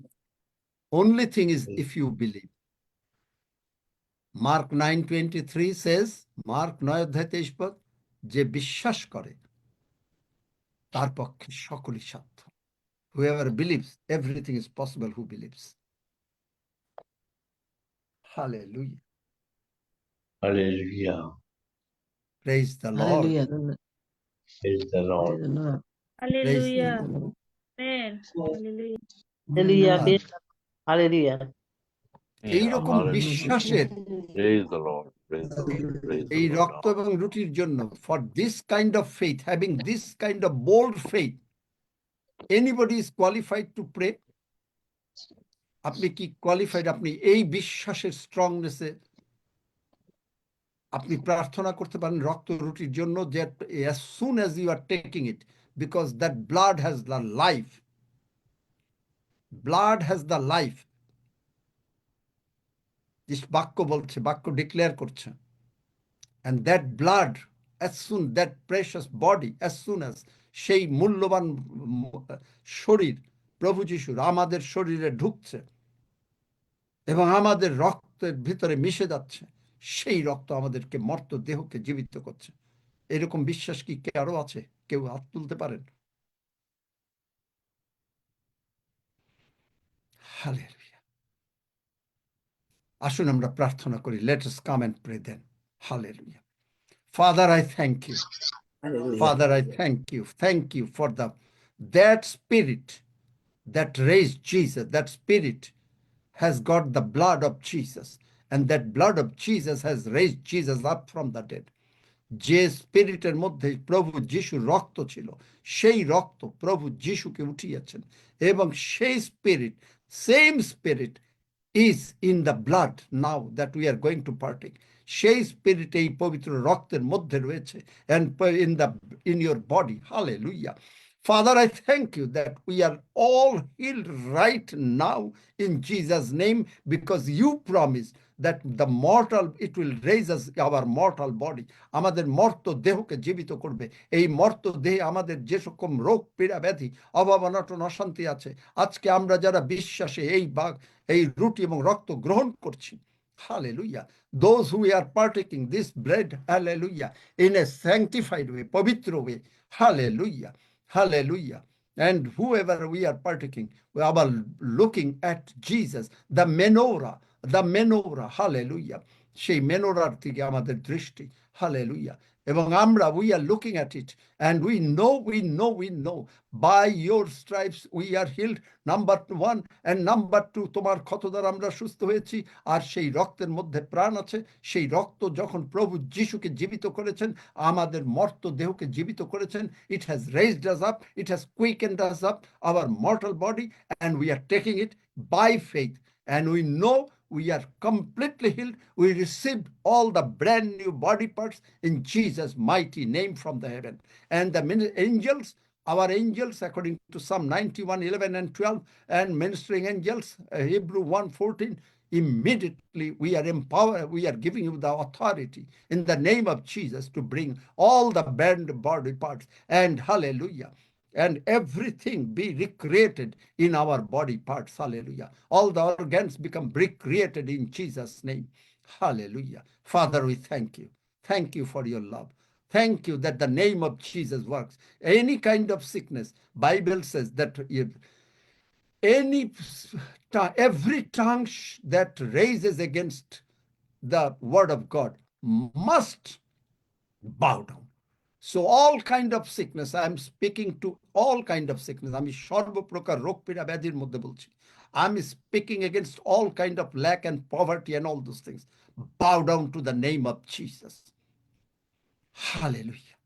Only thing is if you believe. Mark 9:23 says, Mark 9:23, যে বিশ্বাস করে তার পক্ষে সকলই সাধ্য। Whoever believes, everything is possible who believes. Hallelujah. Hallelujah. Praise the Lord. Hallelujah. Praise the Lord. Praise the Lord. Hallelujah. Praise the Lord. Amen. Hallelujah. Hallelujah. Amen. Praise God. Hallelujah. এইরকম Hallelujah. বিশ্বাসের Praise the Lord. Praise the Lord. Praise the এই Lord. রক্ত এবং রুটির জন্য, for this kind of faith, having this kind of bold faith, anybody is qualified to pray. আপনি কি qualified? আপনি এই বিশ্বাসের স্ট্রংনেসে আপনি প্রার্থনা করতে পারেন রক্ত রুটির জন্য, যে as soon as you are taking it, because that blood has the life. Blood has the life. This বাক্য বলছে, বাক্য ডিক্লেয়ার করছে। And that blood, as soon, that precious body, as soon as সেই মূল্যবান শরীর প্রভু যিশুর আমাদের শরীরে ঢুকছে এবং আমাদের রক্তের ভিতরে মিশে যাচ্ছে, সেই রক্ত আমাদেরকে মর্ত দেহকে জীবিত করছে। এরকম বিশ্বাস কি কারো আছে? কেউ হাত তুলতে পারেন? হালেলুয়া। আসুন আমরা প্রার্থনা করি। Let us come and pray then. Hallelujah. Father, I thank you. Hallelujah. Father, I thank you. Thank you for that spirit that raised Jesus. That spirit has got the blood of Jesus, and that blood of Jesus has raised Jesus up from the dead. যে স্পিরিটের মধ্যে প্রভু যিশুর রক্ত ছিল, সেই রক্ত প্রভু যিশুকে উঠিয়েছেন, এবং সেই spirit, same spirit is in the blood now that we are going to partake. সেই স্পিরিট এই পবিত্র রক্তের মধ্যে রয়েছে, and in your body. Hallelujah. Father, I thank you that we are all healed right now in Jesus' name, because you promised that it will raise us, our mortal body. আমাদের মর্ত দেহকে জীবিত করবে। এই মর্ত দেহে আমাদের যে সকম রোগ, পীড়া, ব্যাধি, অভাব, অনটন, অশান্তি আছে, আজকে আমরা যারা বিশ্বাসে এই রুটি এবং রক্ত গ্রহণ করছি, hallelujah, those who are partaking this bread, hallelujah, in a sanctified way, পবিত্র way, hallelujah, hallelujah, and whoever we are partaking, we are looking at Jesus, the menorah, hallelujah, সেই মেনোরার দিকে আমাদের দৃষ্টি, hallelujah, এবং আমরা we are looking at it, and we know by your stripes we are healed, number 1, and number 2, তোমার ক্ষত দ্বারা আমরা সুস্থ হয়েছি। আর সেই রক্তের মধ্যে প্রাণ আছে। সেই রক্ত যখন প্রভু যিশুকে জীবিত করেছেন, আমাদের মর্ত দেহকে জীবিত করেছেন, it has raised us up, it has quickened us up, our mortal body, and we are taking it by faith, and we know we are completely healed. We received all the brand new body parts in Jesus' mighty name from the heaven. And the angels, our angels, according to Psalm 91, 11 and 12, and ministering angels, Hebrew 1:14, immediately we are empowered, we are giving you the authority in the name of Jesus to bring all the banned body parts, and hallelujah, and everything be recreated in our body parts, hallelujah. All the organs become recreated in Jesus' name, hallelujah. Father, we thank you. Thank you for your love. Thank you that the name of Jesus works. Any kind of sickness, Bible says that every tongue that raises against the word of God must bow down. So all kind of sickness, I am speaking to all kind of sickness. আমি সর্বপ্রকার রোগ পীড়া ব্যাধির মধ্যে বলছি। I'm speaking against all kind of lack and poverty and all those things. Bow down to the name of Jesus. Hallelujah.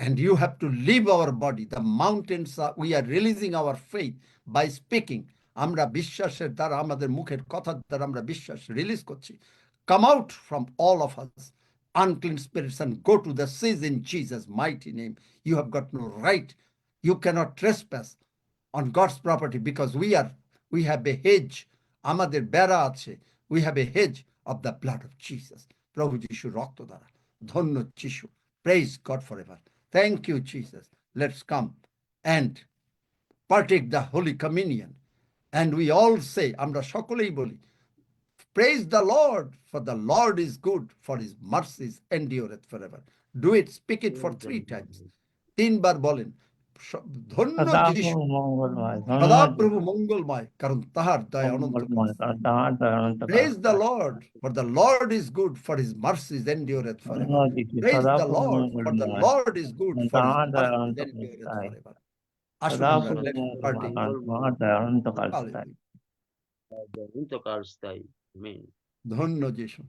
And you have to leave our body. The mountains, we are releasing our faith by speaking. আমরা বিশ্বাসের দ্বারা, আমাদের মুখের কথার দ্বারা আমরা বিশ্বাস release করছি। Come out from all of us, unclean spirits, and go to the seas in Jesus' mighty name. You have got no right. You cannot trespass on God's property, because we have a hedge. আমাদের বেড়া আছে। We have a hedge of the blood of Jesus. প্রভু যিশুর রক্ত দ্বারা। ধন্য যিশু। Praise God forever. Thank you, Jesus. Let's come and partake the Holy Communion. And we all say, আমরা সকলেই বলি, praise the Lord, for the Lord is good, for his mercies endureth forever. Do it, speak it for 3 times. 3 বার বলেন, ধন্য যিশু, সদাপ্রভু মঙ্গলময়, সদাপ্রভু মঙ্গলময়, কারণ তাহার দয়া অনন্তকাল। মঙ্গলময়, কারণ তাঁহার দয়া অনন্তকাল। Praise the Lord, for the Lord is good, for his mercies endureth forever. Praise the সদাপ্রভু Lord, for the মঙ্গলময়, Lord is good, for his তাঁহার দয়া mercies অনন্তকাল endureth স্থায়ী। forever. আসুন আমরা সদাপ্রভু let's মঙ্গলময়, partake. কারণ তাঁহার দয়া অনন্তকাল স্থায়ী। Hallelujah. অনন্তকাল স্থায়ী। আমেন। ধন্য যিশু।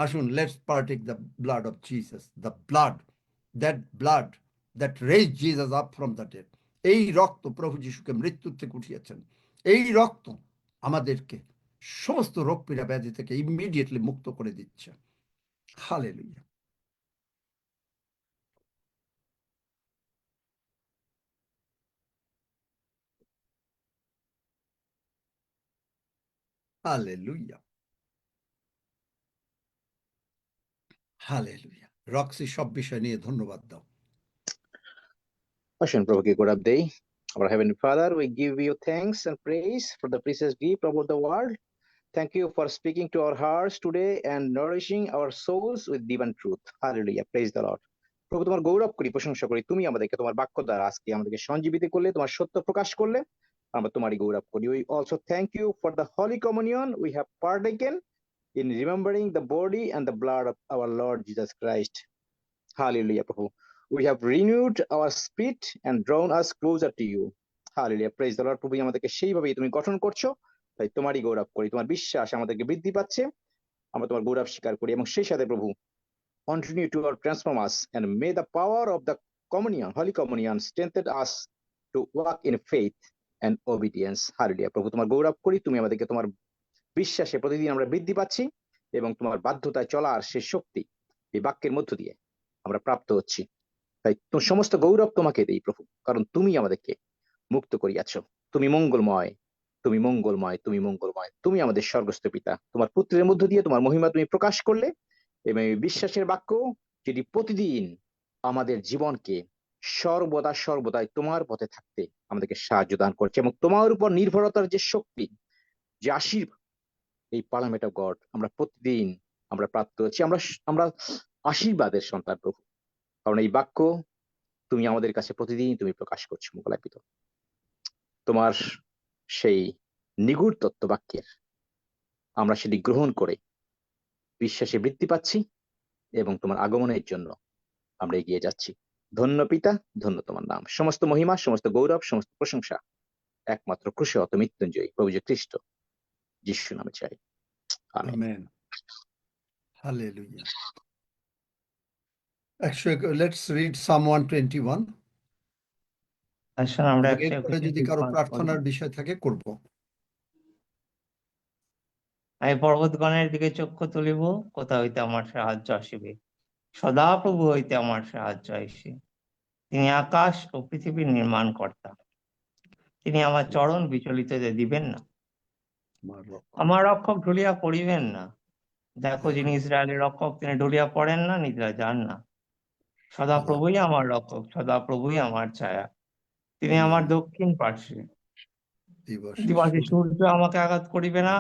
আসুন, let's partake the blood of Jesus, the blood that raised Jesus up from the dead. এই রক্ত প্রভু যিশুকে মৃত্যু থেকে উঠিয়েছেন। এই রক্ত আমাদেরকে সমস্ত রোগ পীড়া ব্যাধি থেকে ইমিডিয়েটলি মুক্ত করে দিচ্ছে। হালেলুয়া। হালেলুয়া। হালেলুয়া। রক্সি সব বিষয় নিয়ে ধন্যবাদ দাও। Ashen Prabhu Good Day. Our Heavenly Father, we give you thanks and praise for the precious gift of the world. Thank you for speaking to our hearts today and nourishing our souls with divine truth. Hallelujah. Praise the Lord. প্রভু তোমার গৌরব করি, প্রশংসা করি, তুমি আমাদেরকে তোমার বাক্য দ্বারা আজকে আমাদেরকে সঞ্জীবিত করলে, তোমার সত্য প্রকাশ করলে, আমরা তোমারই গৌরব করি। We also thank you for the Holy Communion we have partaken in remembering the body and the blood of our Lord Jesus Christ. Hallelujah, প্রভু। We have renewed our spirit and drawn us closer to you. Hallelujah. Praise the Lord. প্রভু আমাদেরকে সেইভাবেই তুমি গঠন করছো, তাই তোমারই গৌরব করি। তোমার বিশ্বাস আমাদেরকে বৃদ্ধি পাচ্ছে, আমরা তোমার গৌরব স্বীকার করি, এবং সেই সাথে প্রভু continue to transform us, and may the power of the communion, Holy Communion, strengthen us to walk in faith and obedience. Hallelujah. প্রভু তোমার গৌরব করি, তুমি আমাদেরকে তোমার বিশ্বাসে প্রতিদিন আমরা বৃদ্ধি পাচ্ছি, এবং তোমার বাধ্যতায় চলার সেই শক্তি এই বাক্যের মধ্য দিয়ে আমরা প্রাপ্ত হচ্ছি। তাই তো সমস্ত গৌরব তোমাকে দেই প্রভু, কারণ তুমি আমাদেরকে মুক্ত করিয়াছ। তুমি মঙ্গলময়, তুমি মঙ্গলময়, তুমি মঙ্গলময়, তুমি আমাদের স্বর্গস্থ পিতা। তোমার পুত্রের মধ্য দিয়ে তোমার মহিমা তুমি প্রকাশ করলে, এবং এই বিশ্বাসের বাক্য যেটি প্রতিদিন আমাদের জীবনকে সর্বদা সর্বদাই তোমার পথে থাকতে আমাদেরকে সাহায্য দান করছে, এবং তোমার উপর নির্ভরতার যে শক্তি, যে আশীর্বাদ, এই পার্লামেন্ট অফ গড আমরা প্রতিদিন আমরা প্রাপ্ত হচ্ছি। আমরা আশীর্বাদের সন্তান প্রভু, কারণ এই বাক্য তুমি আমাদের কাছে প্রতিদিন তুমি প্রকাশ করছো মোকালাপিত। তোমার সেই নিগুড় তত্ত্ব বাক্যের আমরা সেটি গ্রহণ করে বিশ্বাসে বৃদ্ধি পাচ্ছি, এবং তোমার আগমনের জন্য আমরা এগিয়ে যাচ্ছি। ধন্য পিতা, ধন্য তোমার নাম। সমস্ত মহিমা, সমস্ত গৌরব, সমস্ত প্রশংসা একমাত্র ক্রুশে হত মৃত্যুঞ্জয়ী প্রভু যে খ্রিস্ট যিশু নামে চাই। Amen. Amen. Hallelujah. Actually, let's read Psalm 121. আসুন আমরা এবং একসাথে এরপরে কিছু যদি কারো টিপ্পনী প্রার্থনার করি। বিষয় থাকে করব। আমি পর্বতগণের দিকে চক্ষু তুলিব, কোথা হইতে আমার সাহায্য আসিবে। সদাপ্রভু হইতে আমার সাহায্য আইসে। তিনি আকাশ ও পৃথিবীর নির্মাণ কর্তা। তিনি আমার চরণ বিচলিত দিবেন না। আমার রক্ষক ঢুলিয়া পড়িবেন না। দেখো, যিনি ইসরায়েলের রক্ষক, তিনি ঢুলিয়া পড়েন না, নিদ্রা যান না। সদাপ্রভুই আমার রক্ষক, সদাপ্রভুই আমার ছায়া। তিনি আমার দক্ষিণ পার্শ্বে। দিবাসে সূর্য আমাকে আঘাত করিবে না,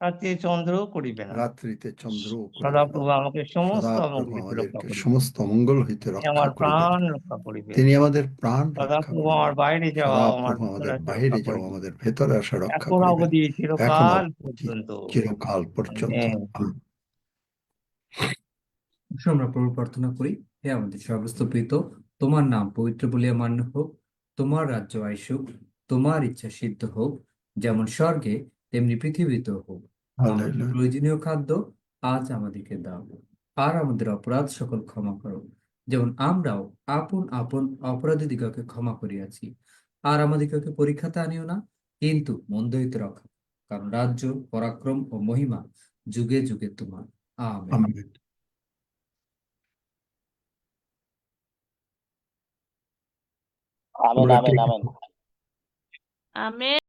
রাত্রিতে চন্দ্রও করিবে না। রাত্রিতে চন্দ্র সদাপ্রভু আমাকে সমস্ত সদাপ্রভু অমঙ্গল হইতে রক্ষা আমাদেরকে করিবেন। সমস্ত অমঙ্গল হইতে তিনি রক্ষা আমার করিবেন। প্রাণ রক্ষা করিবেন। তিনি আমাদের প্রাণ রক্ষা সদাপ্রভু করিবেন। আমার বাইরে যাওয়া, আমার সদাপ্রভু ভিতরে আমাদের আসা বাইরে রক্ষা যাওয়া, করিবেন। আমাদের ভেতরে আসা রক্ষা এখন করিবেন, অবধি এখন চিরকাল অবধি পর্যন্ত। চিরকাল পর্যন্ত। আমেন। আমেন। আসুন আমরা প্রভু প্রার্থনা করি। হে আমাদের সর্বস্ত প্রীত, তোমার নাম পবিত্র বলিয়া মান্য হোক, তোমার রাজ্য আইসুক, তোমার ইচ্ছা সিদ্ধ হোক, যেমন স্বর্গে তেমনি পৃথিবীতেও হোক। আমাদের হালেলুয়া। প্রয়োজনীয় খাদ্য আজ আমাদেরকে দাও, আর আমাদের অপরাধ সকল ক্ষমা করো, যেমন আমরাও আপন আপন অপরাধীদিগকে ক্ষমা করিয়াছি। আর আমাদিগকে পরীক্ষাতে আনিও না, কিন্তু মন্দ হইতে রক্ষা করো। কারণ রাজ্য, পরাক্রম ও মহিমা যুগে যুগে তোমার। আমেন। আমেন। আমেন, আমরা আমেন, একটু আমেন। আমেন।